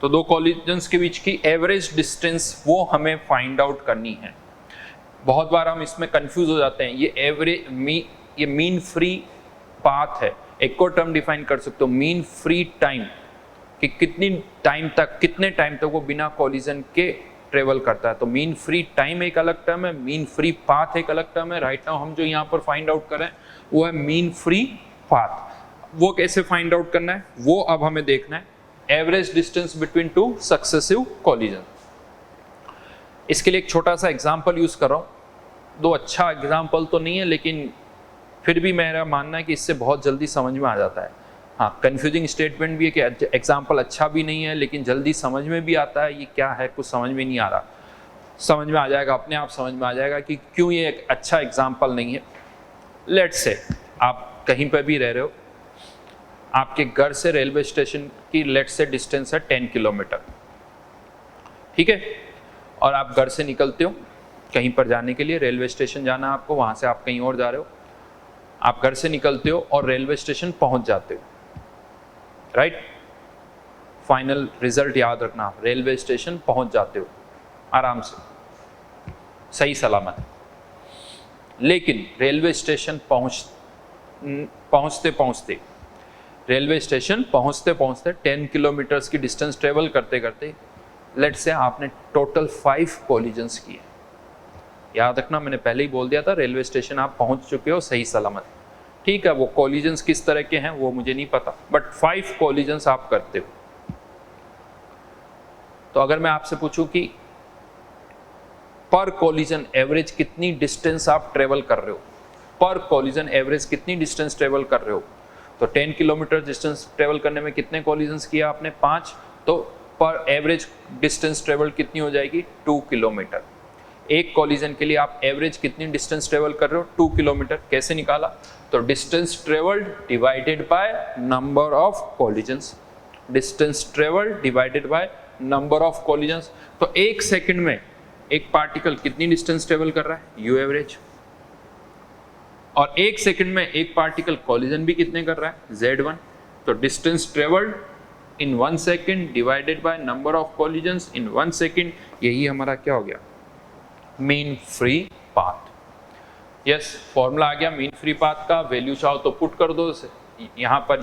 तो दो कोलिजन्स के बीच की एवरेज डिस्टेंस वो हमें फाइंड आउट करनी है। बहुत बार हम इसमें कंफ्यूज हो जाते हैं, ये मीन फ्री पाथ है। एक और टर्म डिफाइन कर सकते हो, मीन फ्री टाइम, कि कितने टाइम तक वो बिना कोलिजन के ट्रेवल करता है। तो मीन फ्री टाइम एक अलग टर्म है, मीन फ्री पाथ एक अलग टर्म है। राइट नाउ हम जो यहाँ पर फाइंड आउट कर रहे हैं वो है मीन फ्री पाथ। वो कैसे फाइंड आउट करना है वो अब हमें देखना है। Average distance between two successive collision, इसके लिए एक छोटा सा एग्जांपल यूज कर रहा हूं। दो अच्छा एग्जांपल तो नहीं है, लेकिन फिर भी मेरा मानना है कि इससे बहुत जल्दी समझ में आ जाता है। हाँ, कंफ्यूजिंग स्टेटमेंट भी है कि एग्जांपल अच्छा भी नहीं है, लेकिन जल्दी समझ में भी आता है। ये क्या है, कुछ समझ में नहीं आ रहा, समझ में आ जाएगा, अपने आप समझ में आ जाएगा कि क्यों ये एक अच्छा एग्जाम्पल नहीं है। लेट्स से आप कहीं पर भी रह रहे हो, आपके घर से रेलवे स्टेशन की लेट्स से डिस्टेंस है 10 किलोमीटर, ठीक है। और आप घर से निकलते हो कहीं पर जाने के लिए, रेलवे स्टेशन जाना आपको, वहाँ से आप कहीं और जा रहे हो। आप घर से निकलते हो और रेलवे स्टेशन पहुँच जाते हो, राइट। फाइनल रिजल्ट याद रखना, रेलवे स्टेशन पहुँच जाते हो आराम से, सही सलामत। लेकिन रेलवे स्टेशन पहुँचते पहुँचते 10 किलोमीटर्स की डिस्टेंस ट्रेवल करते करते लेट्स से आपने टोटल 5 कोलिजन्स किए। याद रखना, मैंने पहले ही बोल दिया था, रेलवे स्टेशन आप पहुंच चुके हो सही सलामत, ठीक है। वो कोलिजन्स किस तरह के हैं वो मुझे नहीं पता, बट 5 कोलिजन्स आप करते हो। तो अगर मैं आपसे पूछूं कि पर कोलिजन एवरेज कितनी डिस्टेंस आप ट्रेवल कर रहे हो, पर कोलिजन एवरेज कितनी डिस्टेंस ट्रेवल कर रहे हो, तो 10 किलोमीटर डिस्टेंस ट्रेवल करने में कितने कोलिजन्स किया आपने, 5। तो पर एवरेज डिस्टेंस ट्रेवल कितनी हो जाएगी, 2 किलोमीटर। एक कोलिजन के लिए आप एवरेज कितनी डिस्टेंस ट्रेवल कर रहे हो, 2 किलोमीटर। कैसे निकाला, तो distance travelled divided by number of collisions, distance travelled divided by number of collisions. तो एक सेकंड में एक पार्टिकल कितनी डिस्टेंस ट्रेवल कर रहा है, यू एवरेज। और एक सेकंड में एक पार्टिकल कोलिजन भी कितने कर रहा है, Z1। तो distance travelled in 1 second divided by number of collisions in 1 second, यही हमारा क्या हो गया, mean free path. Yes, formula आ गया मीन फ्री पाथ का। वैल्यू चाहो तो पुट कर दो यहाँ पर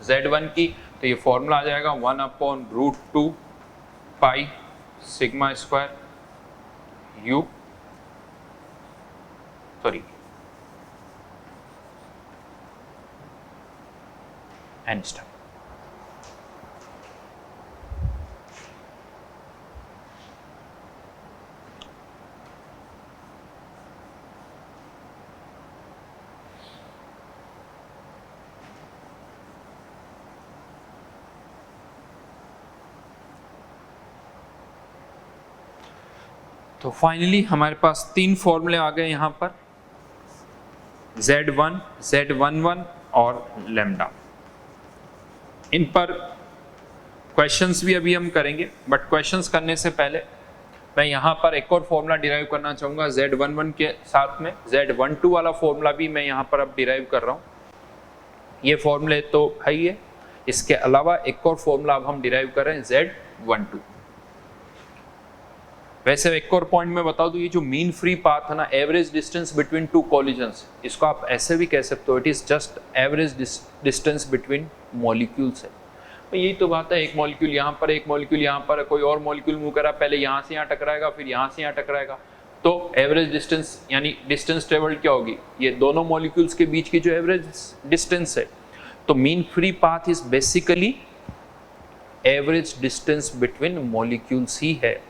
Z1 की, तो ये फॉर्मूला आ जाएगा 1/√2 pi sigma square u, sorry N star. तो फाइनली हमारे पास 3 फॉर्मूले आ गए यहाँ पर, Z1, Z11 और लैम्डा। इन पर क्वेश्चंस भी अभी हम करेंगे, बट क्वेश्चंस करने से पहले मैं यहाँ पर एक और फॉर्मूला डिराइव करना चाहूँगा Z11 के साथ में। Z12 वाला फॉर्मूला भी मैं यहाँ पर अब डिराइव कर रहा हूँ। ये फॉर्मूले तो है ही है, इसके अलावा एक और फॉर्मूला अब हम डिराइव कर रहे हैं Z12। वैसे एक और पॉइंट में बता दूं, ये जो मीन फ्री पाथ है ना, average distance between two collisions, इसको आप ऐसे भी कह सकते हो, it is just average distance between molecules है। तो यही तो बात है, एक मॉलिक्यूल यहाँ पर, एक मॉलिक्यूल यहाँ पर, कोई और मॉलिक्यूल मूव करा, पहले यहाँ से यहाँ टकराएगा, फिर यहाँ से यहाँ टकराएगा, तो एवरेज डिस्टेंस यानी डिस्टेंस ट्रेवल्ड क्या होगी, ये दोनों मॉलिक्यूल्स के बीच की जो एवरेज डिस्टेंस है। तो mean free path is basically average distance between molecules ही है।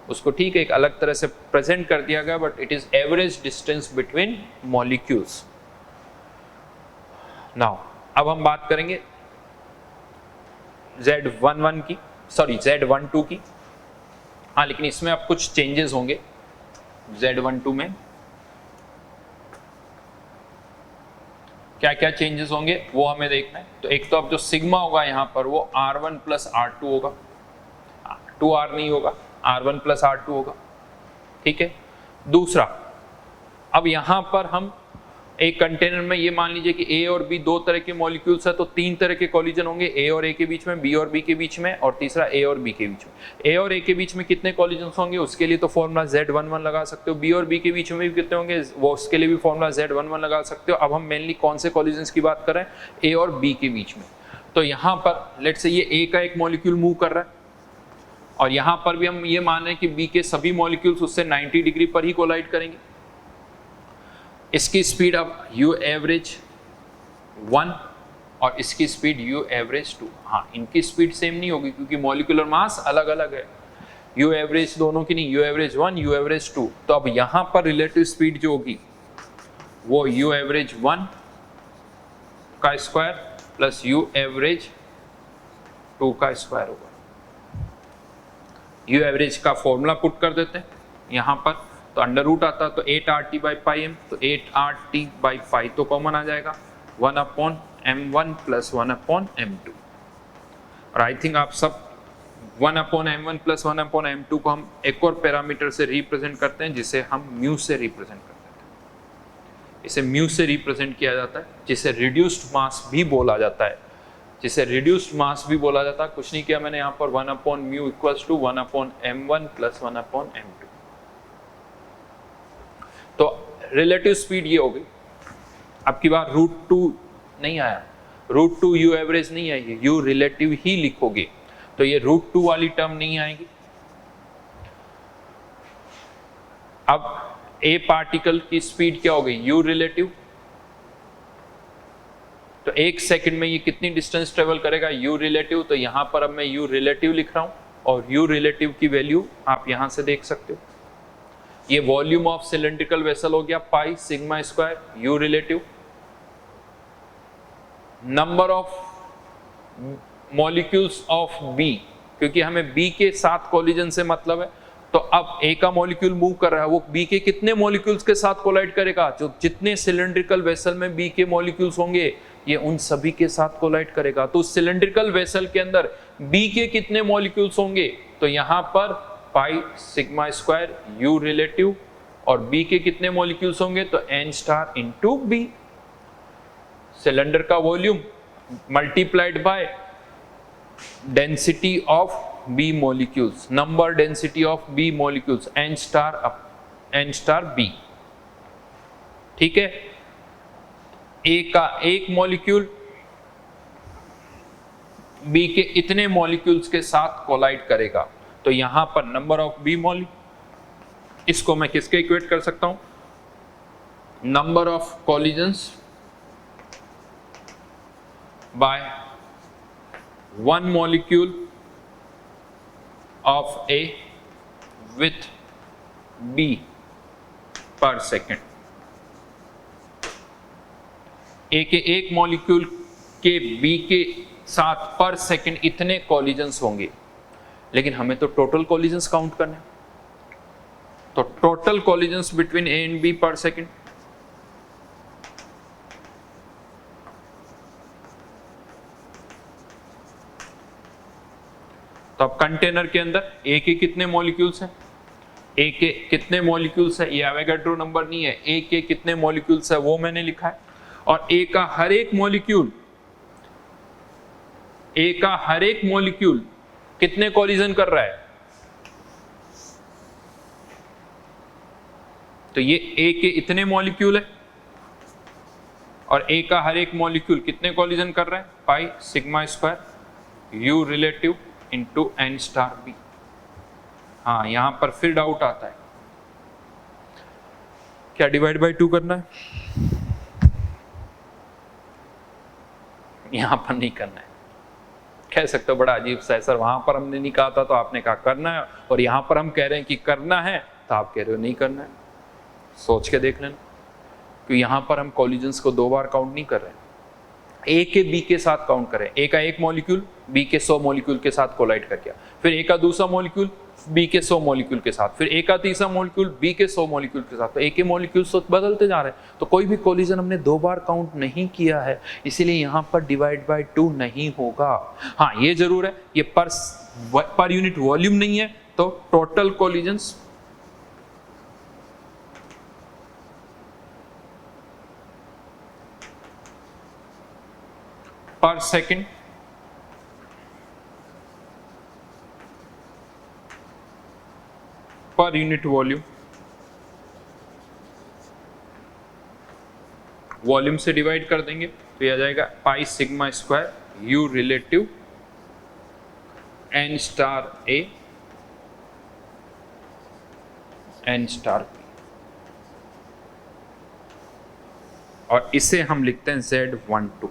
उसको ठीक है एक अलग तरह से प्रेजेंट कर दिया गया, but it is average distance between molecules. Now अब हम बात करेंगे Z11 की, सॉरी Z12 की। हाँ, लेकिन इसमें अब कुछ चेंजेस होंगे Z12 में। क्या क्या चेंजेस होंगे वो हमें देखना है। तो एक तो अब जो सिग्मा होगा यहाँ पर वो R1 प्लस R2 होगा, 2R नहीं होगा, R1 प्लस R2 होगा, ठीक है। दूसरा, अब यहाँ पर हम एक कंटेनर में ये मान लीजिए कि A और B दो तरह के मॉलिक्यूल्स है, तो 3 तरह के कॉलिजन होंगे, A और A के बीच में, B और B के बीच में, और तीसरा A और B के बीच में। A और A के बीच में कितने कॉलिजन्स होंगे उसके लिए तो फॉर्मूला Z11 लगा सकते हो, B और B के बीच में भी कितने होंगे वो उसके लिए भी फॉर्मूला Z11 लगा सकते हो। अब हम मेनली कौन से कॉलिजन्स की बात कर रहे हैं, A और B के बीच में। तो यहाँ पर लेट्स से ये A का एक मॉलिक्यूल मूव कर रहा है, और यहाँ पर भी हम ये मान रहे हैं कि B के सभी मॉलिक्यूल्स उससे 90 डिग्री पर ही कोलाइड करेंगे। इसकी स्पीड अब U एवरेज 1 और इसकी स्पीड U एवरेज 2। हाँ, इनकी स्पीड सेम नहीं होगी क्योंकि मॉलिक्यूलर मास अलग अलग है। U एवरेज दोनों की नहीं, U एवरेज 1, U एवरेज 2। तो अब यहाँ पर रिलेटिव स्पीड जो होगी वो U एवरेज 1 का स्क्वायर प्लस U एवरेज 2 का स्क्वायर होगा। U एवरेज का फॉर्मूला पुट कर देते हैं यहाँ पर, तो अंडर रूट आता तो 8RT बाई पाई एम, तो 8RT बाई पाई तो कॉमन आ जाएगा, 1/m1 प्लस 1/m2। और आई थिंक आप सब 1/m1 प्लस 1/m2 को हम एक और पैरामीटर से रिप्रेजेंट करते हैं जिसे हम म्यू से रिप्रेजेंट करते हैं। इसे म्यू से रिप्रेजेंट किया जाता है, जिसे रिड्यूस्ड मास भी बोला जाता है, जिसे रिड्यूस्ड मास भी बोला जाता है। कुछ नहीं किया मैंने यहाँ पर, 1/μ equals to 1/m1 plus 1/m2। तो रिलेटिव स्पीड ये हो गई। अब की बार √2 नहीं आया, √2 U एवरेज नहीं आएगी, U रिलेटिव ही लिखोगे, तो ये √2 वाली टर्म नहीं आएगी। अब A पार्टिकल की स्पीड क्या हो गई, U रिलेटिव। तो 1 सेकंड में ये कितनी डिस्टेंस ट्रेवल करेगा, U रिलेटिव। तो यहां पर अब मैं U रिलेटिव लिख रहा हूं, और U रिलेटिव की वैल्यू आप यहां से देख सकते हो। ये वॉल्यूम ऑफ सिलेंड्रिकल वेसल हो गया पाई sigma square U relative. Number of molecules of B, क्योंकि हमें B के साथ कोलिजन से मतलब है, तो अब A का मॉलिक्यूल मूव कर रहा है, वो B के कितने मॉलिक्यूल्स के साथ कोलाइड करेगा, जो जितने सिलेंड्रिकल वेसल में B के मॉलिक्यूल्स होंगे ये उन सभी के साथ कोलाइड करेगा। तो सिलेंड्रिकल वेसल के अंदर B के कितने मॉलिक्यूल्स होंगे, तो यहां पर pi sigma square U relative, और B के कितने मॉलिक्यूल्स होंगे, तो N star into B। Cylinder का volume multiplied by density of B molecules, number density of B molecules, N star B। ठीक है, A का एक मॉलिक्यूल B के इतने मॉलिक्यूल्स के साथ कोलाइड करेगा, तो यहां पर नंबर ऑफ B मॉलिक्यूल, इसको मैं किसके इक्वेट कर सकता हूं, number of collisions by 1 molecule of A with B per second. A के एक मॉलिक्यूल के B के साथ पर सेकेंड इतने कॉलिजन्स होंगे, लेकिन हमें तो टोटल कॉलिजन्स काउंट करना है। तो total collisions between A and B per second, तो अब कंटेनर के अंदर ए के कितने मॉलिक्यूल्स हैं, ए के कितने मॉलिक्यूल्स है, ये एवोगाड्रो नंबर नहीं है, ए के कितने मॉलिक्यूल्स है वो मैंने लिखा है, और ए का हर एक मॉलिक्यूल, ए का हर एक मॉलिक्यूल कितने कोलिजन कर रहा है, तो ये ए के इतने मॉलिक्यूल है और ए का हर एक मॉलिक्यूल कितने कोलिजन कर रहा है, pi sigma square U relative into N star B. हाँ, यहां पर फिर डाउट आता है, क्या डिवाइड बाय 2 करना है, यहां पर नहीं करना है। कह सकते हो बड़ा अजीब सा है सर, वहां पर हमने नहीं कहा था तो आपने कहा करना है, और यहां पर हम कह रहे हैं कि करना है तो आप कह रहे हो नहीं करना है। सोच के देख लेना, क्योंकि यहां पर हम कोलिजन्स को 2 बार काउंट नहीं कर रहे हैं, ए के बी के साथ काउंट करें, ए का एक मॉलिक्यूल बी के 100 मॉलिक्यूल के साथ कोलाइड कर गया, फिर ए का दूसरा मॉलिक्यूल बी के 100 मॉलिक्यूल के साथ, फिर ए का तीसरा मॉलिक्यूल बी के 100 मॉलिक्यूल के साथ, तो ए के मॉलिक्यूल्स तो बदलते जा रहे हैं, तो कोई भी कोलिजन हमने 2 बार काउंट नहीं किया है, इसीलिए यहां पर डिवाइड बाय 2 नहीं होगा। हाँ, ये जरूर है, ये पर यूनिट वॉल्यूम नहीं है, तो total collisions per second per unit volume, volume से डिवाइड कर देंगे तो यह आ जाएगा pi sigma square U relative N star A N star B, और इसे हम लिखते हैं Z12।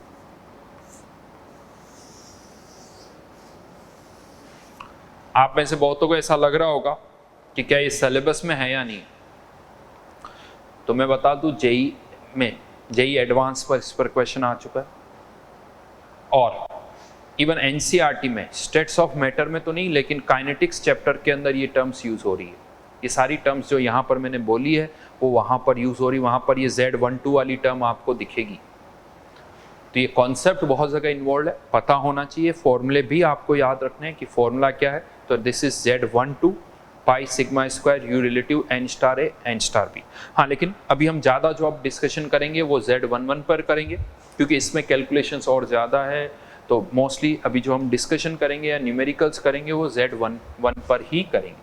आप में से बहुतों को ऐसा लग रहा होगा कि क्या ये सिलेबस में है या नहीं, तो मैं बता दूं जेई में, जेई एडवांस पर इस पर क्वेश्चन आ चुका है, और इवन एनसीईआरटी में स्टेट्स ऑफ मैटर में तो नहीं, लेकिन काइनेटिक्स चैप्टर के अंदर ये टर्म्स यूज हो रही है। ये सारी टर्म्स जो यहाँ पर मैंने बोली है वो वहाँ पर यूज हो रही है, वहाँ पर ये Z12 वाली टर्म आपको दिखेगी। तो ये कॉन्सेप्ट बहुत जगह इन्वॉल्व है, पता होना चाहिए, फॉर्मूले भी आपको याद रखने हैं कि फॉर्मूला क्या है, तो this is Z12 pi sigma square U relative N star A N star B. हाँ, लेकिन अभी हम ज़्यादा जो अब डिस्कशन करेंगे वो Z11 पर करेंगे, क्योंकि इसमें कैलकुलेशंस और ज़्यादा है, तो मोस्टली अभी जो हम डिस्कशन करेंगे या न्यूमेरिकल्स करेंगे वो Z11 पर ही करेंगे।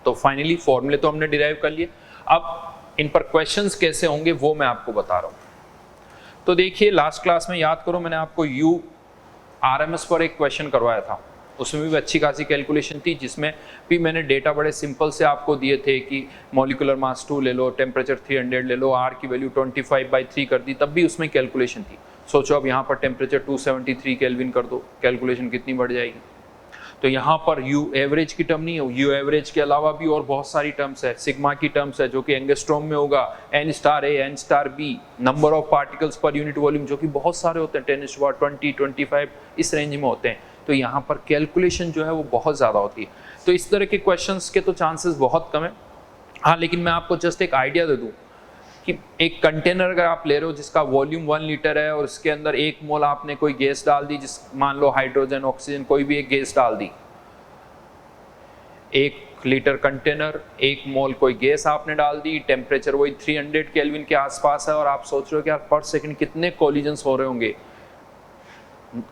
तो फाइनली फॉर्मूले तो हमने डिराइव कर लिए, अब इन पर क्वेश्चंस कैसे होंगे वो मैं आपको बता रहा हूँ। तो देखिए, लास्ट क्लास में याद करो मैंने आपको यू RMS पर एक क्वेश्चन करवाया था, उसमें भी अच्छी खासी कैलकुलेशन थी, जिसमें भी मैंने डेटा बड़े सिंपल से आपको दिए थे कि मॉलिक्यूलर मास 2 ले लो, टेम्परेचर 300 ले लो, R की वैल्यू 25/3 कर दी, तब भी उसमें कैलकुलेशन थी। सोचो अब यहाँ पर टेम्परेचर 273 केल्विन कर दो, कैलकुलेशन कितनी बढ़ जाएगी। तो यहाँ पर यू एवरेज की टर्म नहीं है, यू एवरेज के अलावा भी और बहुत सारी टर्म्स है, सिग्मा की टर्म्स है जो कि एंगस्ट्रॉम में होगा, N star A N star B, number of particles per unit volume जो कि बहुत सारे होते हैं, 10⁻20 25 इस रेंज में होते हैं। तो यहाँ पर कैलकुलेशन जो है वो बहुत ज़्यादा होती है, तो इस तरह के क्वेश्चंस के तो चांसेस बहुत कम है। हाँ, लेकिन मैं आपको जस्ट एक आइडिया दे दूँ कि एक कंटेनर अगर आप ले रहे हो जिसका वॉल्यूम 1 लीटर है और उसके अंदर 1 मोल आपने कोई गैस डाल दी, जिस मान लो हाइड्रोजन ऑक्सीजन कोई भी एक गैस डाल दी, 1 लीटर कंटेनर 1 मोल कोई गैस आपने डाल दी, टेम्परेचर वही 300 केल्विन के आसपास है, और आप सोच रहे हो कि यार पर सेकंड कितने कोलिजन्स हो रहे होंगे।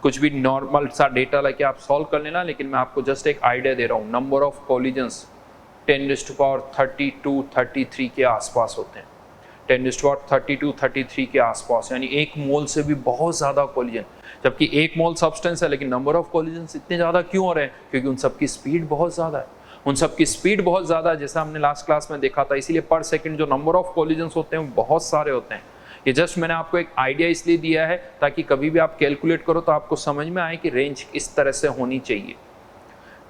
कुछ भी नॉर्मल सा डेटा लेके आप सॉल्व कर लेना, लेकिन मैं आपको जस्ट एक आइडिया दे रहा हूँ। नंबर ऑफ कोलिजन्स 10⁻32 33 के आसपास होते हैं, 10⁻32 33 के आसपास, यानी 1 मोल से भी बहुत ज़्यादा कोलिजन, जबकि 1 मोल सब्सटेंस है, लेकिन नंबर ऑफ कोलिजन्स इतने ज़्यादा क्यों हो रहे हैं? क्योंकि उन सब की स्पीड बहुत ज़्यादा है, उन सब की स्पीड बहुत ज़्यादा है, जैसा हमने लास्ट क्लास में देखा था, इसीलिए पर सेकंड जो नंबर ऑफ कोलिजन्स होते हैं वो बहुत सारे होते हैं। ये जस्ट मैंने आपको एक आइडिया इसलिए दिया है ताकि कभी भी आप कैलकुलेट करो तो आपको समझ में आए कि रेंज इस तरह से होनी चाहिए।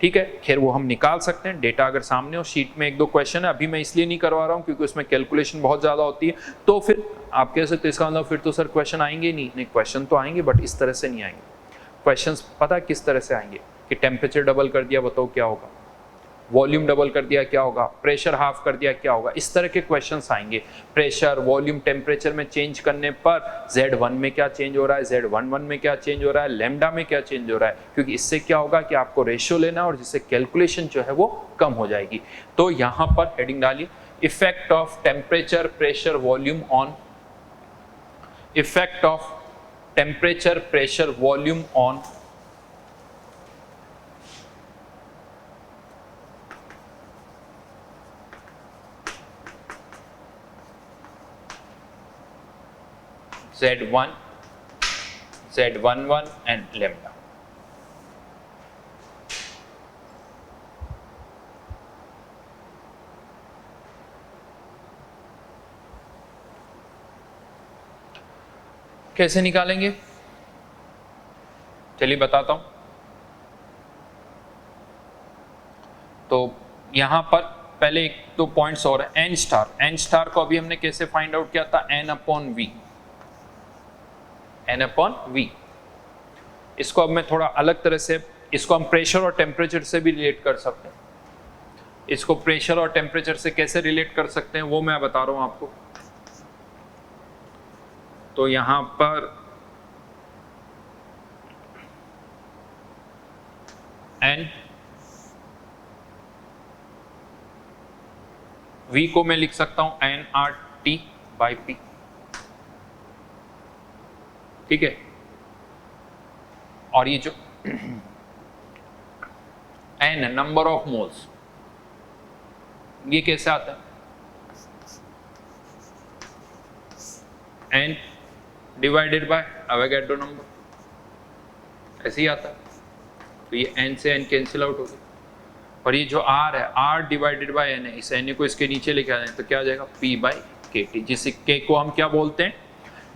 ठीक है, खैर वो हम निकाल सकते हैं, डेटा अगर सामने हो, शीट में 1-2 क्वेश्चन है, अभी मैं इसलिए नहीं करवा रहा हूँ क्योंकि उसमें कैलकुलेशन बहुत ज़्यादा होती है। तो फिर आप कह सकते हो इसका मतलब फिर तो सर क्वेश्चन आएंगे ही नहीं, क्वेश्चन तो आएंगे बट इस तरह से नहीं आएंगे। क्वेश्चन पता किस तरह से आएंगे कि टेम्परेचर डबल कर दिया, बताओ क्या होगा, वॉल्यूम डबल कर दिया क्या होगा, प्रेशर हाफ कर दिया क्या होगा, इस तरह के क्वेश्चंस आएंगे। प्रेशर, वॉल्यूम, टेम्परेचर में चेंज करने पर Z1 में क्या चेंज हो रहा है, Z11 में क्या चेंज हो रहा है, लैम्डा में क्या चेंज हो रहा है, क्योंकि इससे क्या होगा कि आपको रेशियो लेना और जिससे कैलकुलेशन जो है वो कम हो जाएगी। तो यहाँ पर हेडिंग डालिए, effect of temperature, pressure, volume on, effect of temperature, pressure, volume on Z1, Z11 and lambda। कैसे निकालेंगे, चलिए बताता हूं। तो यहां पर पहले एक दो पॉइंट्स और है। एन स्टार, एन स्टार को अभी हमने कैसे फाइंड आउट किया था, N upon V, N upon V. इसको अब मैं थोड़ा अलग तरह से, इसको हम प्रेशर और टेम्परेचर से भी रिलेट कर सकते हैं। इसको प्रेशर और टेम्परेचर से कैसे रिलेट कर सकते हैं वो मैं बता रहा हूं आपको। तो यहां पर एन, वी को मैं लिख सकता हूं N R T by P, ठीक है। और ये जो एन है, नंबर ऑफ मोल्स, ये कैसे आता है, N divided by Avogadro number, ऐसे ही आता है। तो ये एन से एन कैंसिल आउट हो गया। और ये जो आर है, आर डिवाइडेड बाय एन है, इस एन को इसके नीचे लिखा जाए तो क्या आ जाएगा, पी बाई के टी, जिसे के को हम क्या बोलते हैं,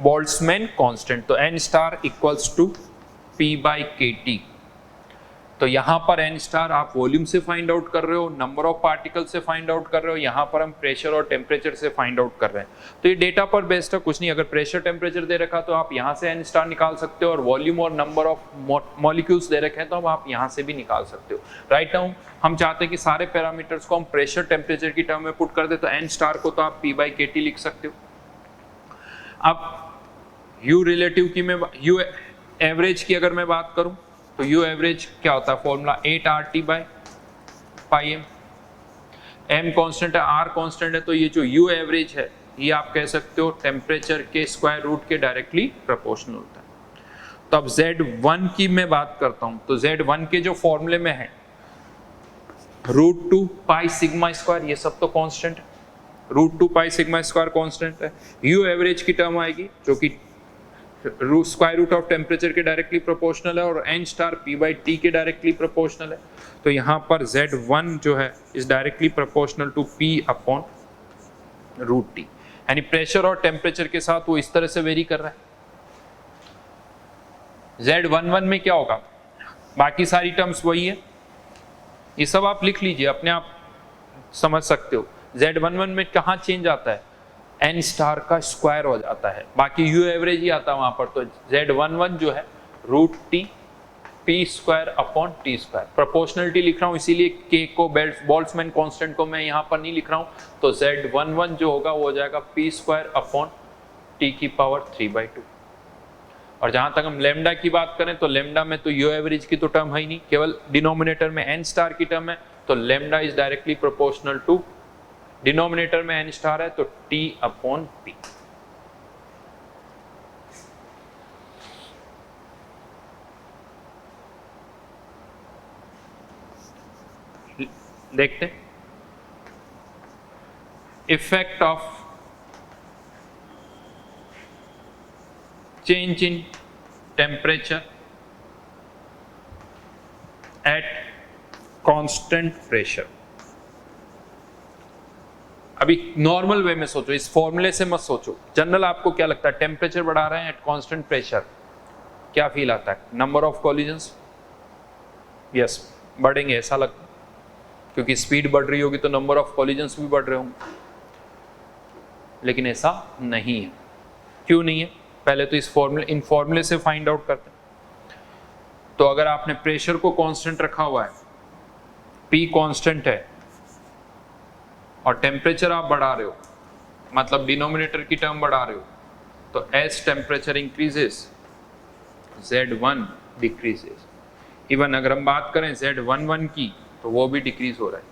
बोल्ट्जमैन कांस्टेंट। तो N star equals to P by K T. तो यहाँ पर एन स्टार आप वॉल्यूम से फाइंड आउट कर रहे हो, नंबर ऑफ पार्टिकल से फाइंड आउट कर रहे हो, यहाँ पर हम प्रेशर और टेम्परेचर से फाइंड आउट कर रहे हैं। तो ये डेटा पर बेस्ड है, कुछ नहीं। अगर प्रेशर टेम्परेचर दे रखा तो आप यहाँ से एन स्टार निकाल सकते हो, और वॉल्यूम और नंबर ऑफ मॉलिक्यूल्स दे रखे हैं तो आप यहाँ से भी निकाल सकते हो। राइट नाउ हम चाहते हैं कि सारे पैरामीटर्स को हम प्रेशर टेम्परेचर की टर्म में पुट कर दे, तो एन स्टार को तो आप पी बाई के टी लिख सकते हो। अब यू रिलेटिव की मैं, यू एवरेज की अगर मैं बात करूं तो यू एवरेज क्या होता है, formula 8 R T by pi M. M constant है, आर कॉन्स्टेंट है, तो ये जो यू एवरेज है ये आप कह सकते हो टेम्परेचर के स्क्वायर रूट के डायरेक्टली प्रोपोर्शनल होता है। तो अब Z1 की मैं बात करता हूं, तो Z1 के जो फॉर्मूले में है √2 पाई सिग्मा स्क्वायर, ये सब तो कांस्टेंट है, √2 पाई सिग्मा स्क्वायर कांस्टेंट है। यू एवरेज की टर्म आएगी जो कि स्क्वायर रूट ऑफ टेम्परेचर के डायरेक्टली प्रोपोर्शनल है, और N star P by T के डायरेक्टली प्रोपोर्शनल है। तो यहाँ पर Z1 जो है is directly proportional to P upon √T, यानी प्रेशर और टेम्परेचर के साथ वो इस तरह से वेरी कर रहा है। Z11 में क्या होगा, बाकी सारी टर्म्स वही है, ये सब आप लिख लीजिए, अपने आप समझ सकते हो। Z11 में कहाँ चेंज आता है, एन स्टार का स्क्वायर हो जाता है, बाकी यू एवरेज ही आता है वहां पर। तो Z11 जो है √T P square upon T square, proportionality लिख रहा हूँ इसीलिए के को बोल्ट्जमैन कांस्टेंट को मैं यहाँ पर नहीं लिख रहा हूँ। तो Z11 जो होगा वो हो जाएगा पी स्क्वायर अपॉन टी की पावर 3/2। और जहां तक हम लेमडा की बात करें तो लेमडा में तो यू एवरेज की तो टर्म है ही नहीं, केवल डिनोमिनेटर में एन स्टार की टर्म है, तो lambda is directly proportional to, denominator में एन स्टार है तो T अपॉन पी। देखते effect of change in temperature at constant pressure. अभी नॉर्मल वे में सोचो, इस फॉर्मूले से मत सोचो, जनरल आपको क्या लगता है, टेम्परेचर बढ़ा रहे हैं एट कांस्टेंट प्रेशर, क्या फील आता है, नंबर ऑफ कॉलिजन्स, यस बढ़ेंगे ऐसा लगता है, क्योंकि स्पीड बढ़ रही होगी तो नंबर ऑफ कॉलिजन्स भी बढ़ रहे होंगे, लेकिन ऐसा नहीं है। क्यों नहीं है, पहले तो इन फॉर्मूले से फाइंड आउट करते हैं। तो अगर आपने प्रेशर को कांस्टेंट रखा हुआ है P कांस्टेंट है और टेम्परेचर आप बढ़ा रहे हो, मतलब डिनोमिनेटर की टर्म बढ़ा रहे हो, तो as temperature increases Z1 decreases. Even अगर हम बात करें Z11 की तो वो भी डिक्रीज हो रहा है,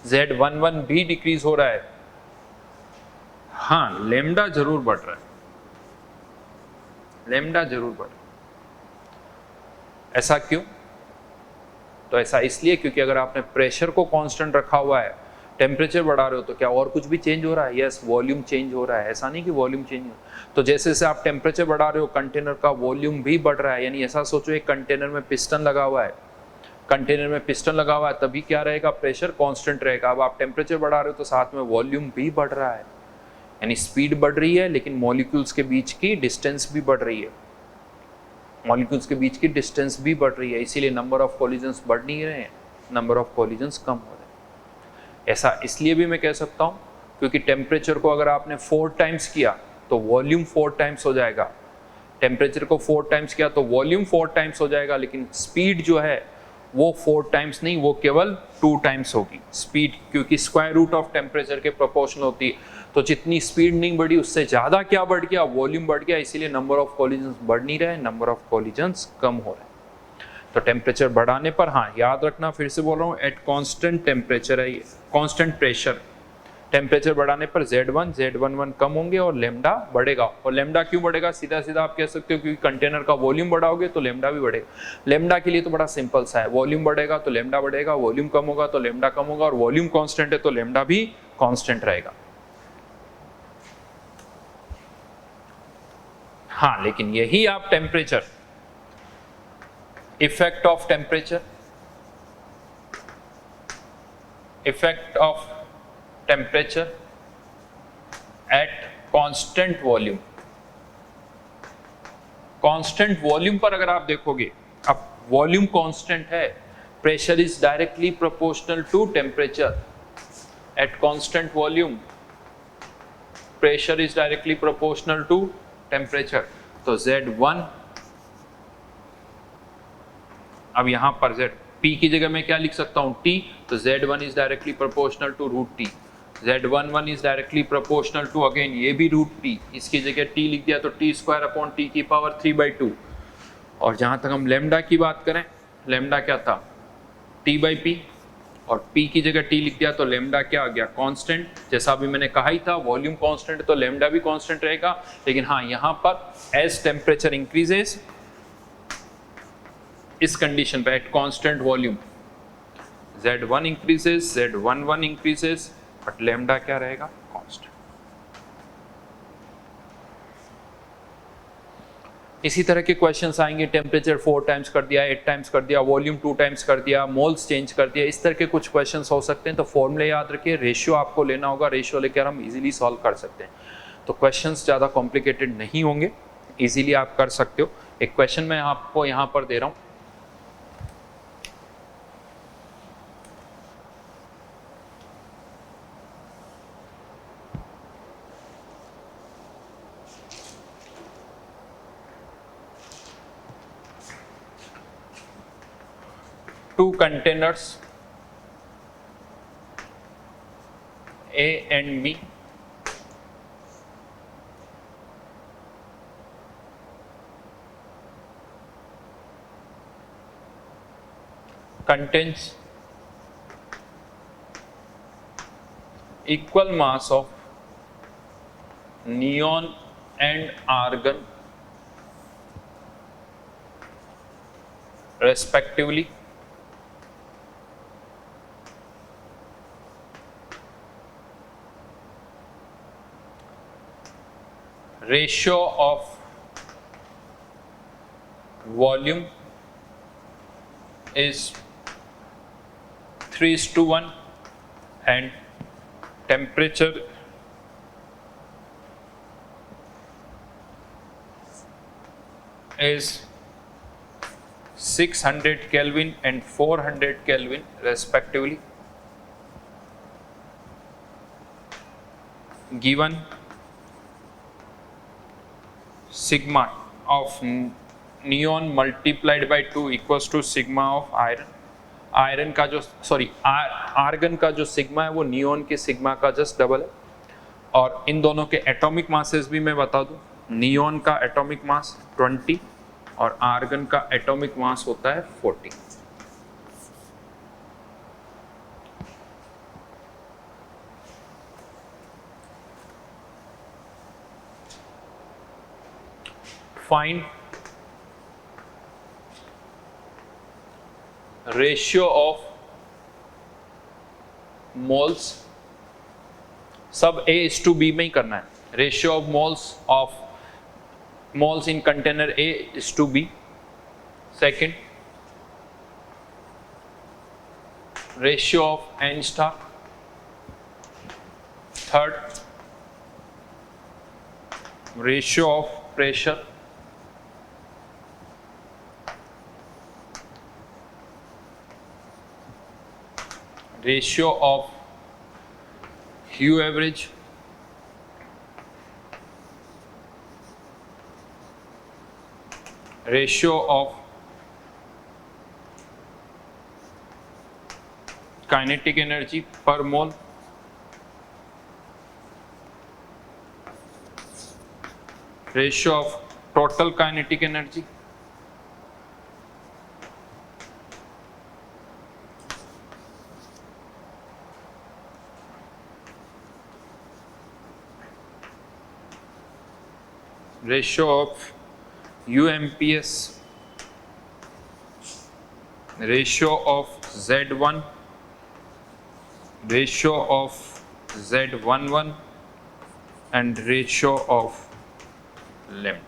Z11 भी डिक्रीज हो रहा है। हाँ, लेमडा जरूर बढ़ रहा है, लेमडा जरूर बढ़ रहा है। ऐसा क्यों? तो ऐसा इसलिए क्योंकि अगर आपने प्रेशर को कांस्टेंट रखा हुआ है, टेम्परेचर बढ़ा रहे हो, तो क्या और कुछ भी चेंज हो रहा है? यस, वॉल्यूम चेंज हो रहा है। ऐसा नहीं कि वॉल्यूम चेंज हो, तो जैसे जैसे आप टेम्परेचर बढ़ा रहे हो कंटेनर का वॉल्यूम भी बढ़ रहा है। यानी ऐसा सोचो एक कंटेनर में पिस्टन लगा हुआ है, कंटेनर में पिस्टन लगा हुआ है, तभी क्या रहेगा? प्रेशर कांस्टेंट रहेगा। अब आप टेम्परेचर बढ़ा रहे हो तो साथ में वॉल्यूम भी बढ़ रहा है, यानी स्पीड बढ़ रही है, लेकिन मॉलिक्यूल्स के बीच की डिस्टेंस भी बढ़ रही है, मॉलिक्यूल्स के बीच की डिस्टेंस भी बढ़ रही है। इसीलिए नंबर ऑफ कॉलिजन्स बढ़ नहीं रहे हैं, नंबर ऑफ कॉलिजन्स कम हो रहे हैं। ऐसा इसलिए भी मैं कह सकता हूँ क्योंकि टेम्परेचर को अगर आपने 4 टाइम्स किया तो वॉल्यूम 4 टाइम्स हो जाएगा, टेम्परेचर को 4 टाइम्स किया तो वॉल्यूम 4 टाइम्स हो जाएगा, लेकिन स्पीड जो है वो 4 टाइम्स नहीं, वो केवल 2 टाइम्स होगी स्पीड, क्योंकि स्क्वायर रूट ऑफ टेम्परेचर के प्रोपोर्शनल होती है। तो जितनी स्पीड नहीं बढ़ी उससे ज्यादा क्या बढ़ गया? वॉल्यूम बढ़ गया। इसीलिए नंबर ऑफ कॉलिजन्स बढ़ नहीं रहे, नंबर ऑफ कॉलिजन्स कम हो रहे हैं। तो टेम्परेचर बढ़ाने पर, हाँ याद रखना, फिर से बोल रहा हूँ, एट कांस्टेंट टेम्परेचर है ये, कांस्टेंट प्रेशर, टेम्परेचर बढ़ाने पर Z1 Z11 कम होंगे और लेमडा बढ़ेगा। और लेमडा क्यों बढ़ेगा? सीधा सीधा आप कह सकते हो क्योंकि कंटेनर का वॉल्यूम बढ़ाओगे तो लेमडा भी बढ़ेगा। लेमडा के लिए तो बड़ा सिंपल सा है, वॉल्यूम बढ़ेगा तो लेमडा बढ़ेगा, वॉल्यूम कम होगा तो लेमडा कम होगा, और वॉल्यूम कांस्टेंट है तो लेमडा भी कांस्टेंट रहेगा। हाँ, लेकिन यही आप temperature, effect of temperature, effect of temperature at constant volume, constant volume पर अगर आप देखोगे, अब वॉल्यूम कांस्टेंट है, pressure is directly proportional to temperature. At constant volume pressure is directly proportional to temperature. तो Z1, अब यहां पर Z P की जगह मैं क्या लिख सकता हूं? T। तो Z1 is directly proportional to root T, Z11 is directly proportional to, again ये भी रूट T, इसकी जगह T लिख दिया तो T स्क्वायर अपॉन T की पावर 3/2। और जहां तक हम लेमडा की बात करें, लेमडा क्या था? T/P, और P की जगह T लिख दिया तो लेमडा क्या आ गया? कांस्टेंट। जैसा अभी मैंने कहा ही था, वॉल्यूम कांस्टेंट है तो लेमडा भी कांस्टेंट रहेगा। लेकिन हाँ, यहां पर एज टेम्परेचर इंक्रीजेस, इस कंडीशन पे eight constant volume Z1 increases, Z11 increases, but lambda क्या रहेगा? कांस्टेंट। इसी तरह के क्वेश्चंस आएंगे, टेम्परेचर 4 टाइम्स कर दिया, 8 टाइम्स कर दिया, वॉल्यूम 2 टाइम्स कर दिया, मोल्स चेंज कर दिया, इस तरह के कुछ क्वेश्चंस हो सकते हैं। तो फॉर्मूले याद रखिए, रेशियो आपको लेना होगा, रेशियो लेकर हम इजीली सॉल्व कर सकते हैं। तो क्वेश्चंस ज़्यादा कॉम्प्लिकेटेड नहीं होंगे, इजीली आप कर सकते हो। एक क्वेश्चन मैं आपको यहाँ पर दे रहा हूँ, two containers A and B contains equal mass of neon and argon respectively. Ratio of volume is 3:1 and temperature is 600 Kelvin and 400 Kelvin respectively. Given sigma of neon multiplied by 2 equals to sigma of iron. Iron का जो argon का जो sigma है वो neon के sigma का just double है। और इन दोनों के एटॉमिक मासेस भी मैं बता दूं, नियोन का एटॉमिक मास 20 और आर्गन का एटॉमिक मास होता है 40। फाइंड रेशियो ऑफ मोल्स, सब A:B में ही करना है। Ratio of moles in container A:B। Second, ratio of N star. Third, ratio of pressure. Ratio of Q average, ratio of kinetic energy per mole, ratio of total kinetic energy, ratio of UMPS, ratio of Z1, ratio of Z11 and ratio of lambda.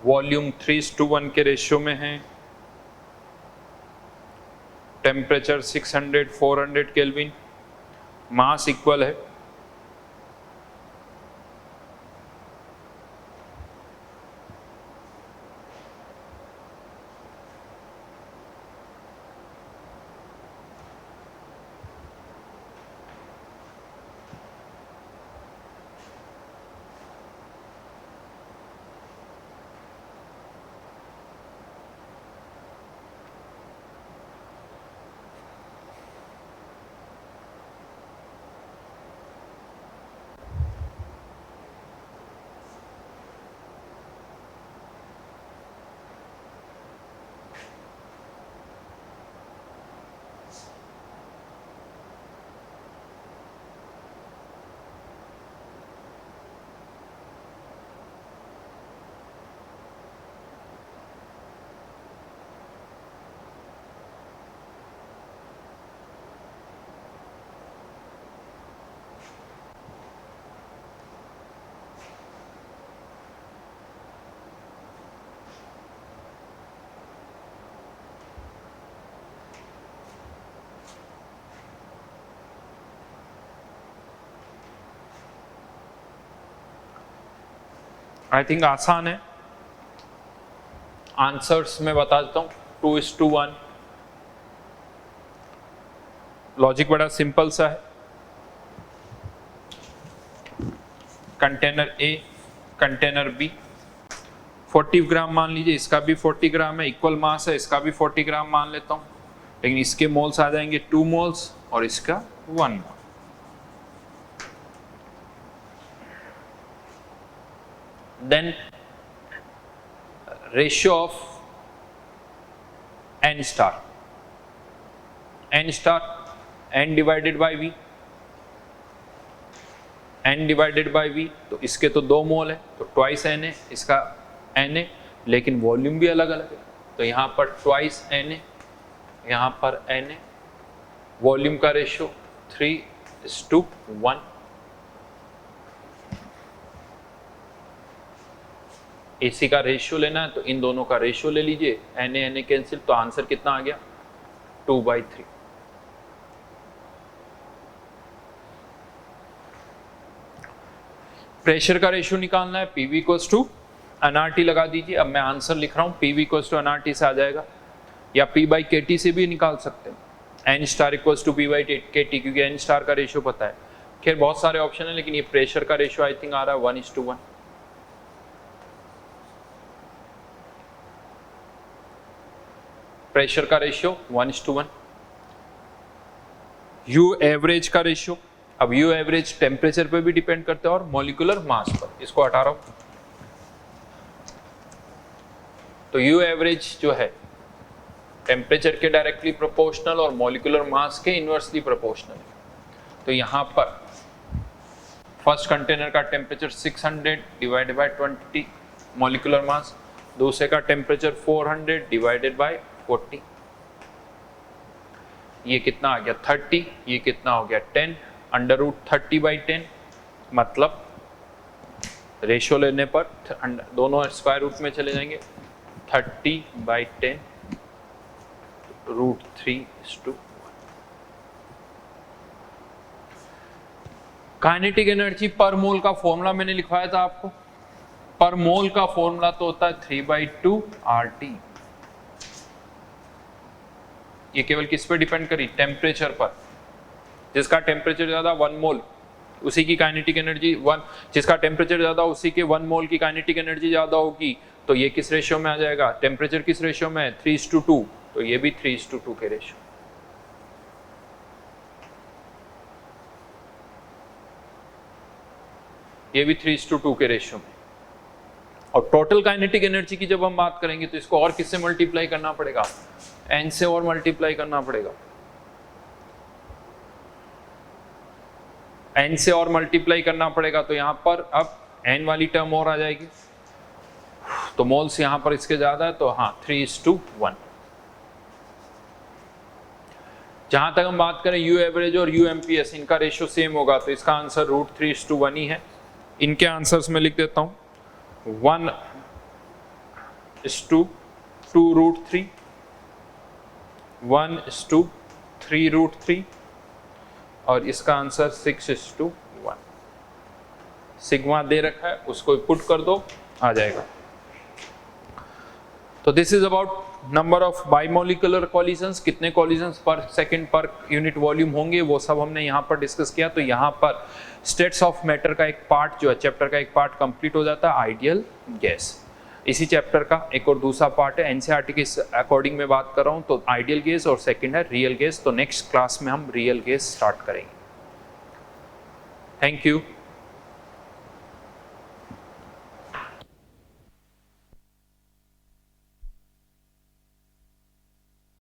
Volume 3:1 के ratio में है। Temperature 600-400 kelvin. Mass equal है। I think आसान है। Answers मैं बता देता हूँ। 2:1। लॉजिक बड़ा सिंपल सा है। कंटेनर ए, कंटेनर बी, 40 ग्राम मान लीजिए, इसका भी 40 ग्राम है, इक्वल मास है, इसका भी 40 ग्राम मान लेता हूँ, लेकिन इसके मोल्स आ जाएंगे 2 मोल्स और इसका 1 मोल। Then ratio of n star n divided by v, n divided by v, तो इसके तो 2 मोल है तो ट्वाइस n है, इसका n है, लेकिन वॉल्यूम भी अलग अलग है, तो यहाँ पर ट्वाइस n है, यहाँ पर n है, वॉल्यूम का रेशियो 3:1। AC का रेशियो लेना है तो इन दोनों का रेशियो ले लीजिए, Na कैंसिल, तो आंसर कितना आ गया 2/3। प्रेशर का रेशियो निकालना है, PV इक्वल्स टू nRT लगा दीजिए। अब मैं आंसर लिख रहा हूं, PV इक्वल्स टू nRT से आ जाएगा, या P/KT से भी निकाल सकते हैं, n star equals to P/KT, क्योंकि n स्टार का रेशियो पता है। खैर बहुत सारे ऑप्शन है, लेकिन ये प्रेशर का रेशियो आई थिंक आ रहा है 1:1। प्रेशर का रेशियो 1:1। U एवरेज का रेशियो, अब U एवरेज टेम्परेचर पे भी डिपेंड करता है और मॉलिक्यूलर मास पर, इसको हटा रहा हूं। तो U एवरेज जो है टेम्परेचर के डायरेक्टली प्रोपोर्शनल और मॉलिक्यूलर मास के इनवर्सली प्रोपोर्शनल है। तो यहां पर फर्स्ट कंटेनर का temperature 600 divided by 20 molecular mass, दूसरे का टेम्परेचर 400 डिवाइडेड बाय 40, ये कितना आ गया 30, ये कितना हो गया 10, √30/10, मतलब रेशियो लेने पर दोनों स्क्वायर रूट में चले जाएंगे, 30/10 √3:1। काइनेटिक एनर्जी पर मोल का फॉर्मूला मैंने लिखवाया था आपको, पर मोल का फॉर्मूला तो होता है 3/2 RT। ये केवल किस पे डिपेंड करी, टेम्परेचर पर। जिसका टेम्परेचर ज्यादा 1 मोल उसी की काइनेटिक एनर्जी 1, जिसका टेम्परेचर ज्यादा उसी के 1 मोल की काइनेटिक एनर्जी ज्यादा होगी। तो ये किस रेशियो में आ जाएगा, टेम्परेचर किस रेशियो में है 3:2, तो ये भी 3:2 के रेशियो। ये भी 3:2 के रेशियो में। और टोटल काइनेटिक एनर्जी की जब हम बात करेंगे तो इसको और किससे मल्टीप्लाई करना पड़ेगा, n से और मल्टीप्लाई करना पड़ेगा, n से और मल्टीप्लाई करना पड़ेगा। तो यहां पर अब n वाली टर्म और आ जाएगी, तो मोल्स यहां पर इसके ज्यादा है, तो हाँ 3:1। जहां तक हम बात करें U एवरेज और UMPS, इनका रेशियो सेम होगा, तो इसका आंसर √3:1 ही है। इनके आंसर्स में लिख देता हूं, 1:2 √3, 1:3 √3, और इसका आंसर 6:1। सिग्मा दे रखा है, उसको पुट कर दो, आ जाएगा। तो this is about number of bimolecular collisions, कितने collisions per second per unit volume होंगे, वो सब हमने यहाँ पर डिस्कस किया। तो यहाँ पर स्टेट्स ऑफ मैटर का एक पार्ट जो है, चैप्टर का एक पार्ट कंप्लीट हो जाता है, आइडियल गैस। इसी चैप्टर का एक और दूसरा पार्ट है, एनसीईआरटी के अकॉर्डिंग में बात कर रहा हूँ, तो आइडियल गैस और सेकंड है रियल गैस। तो नेक्स्ट क्लास में हम रियल गैस स्टार्ट करेंगे। Thank you.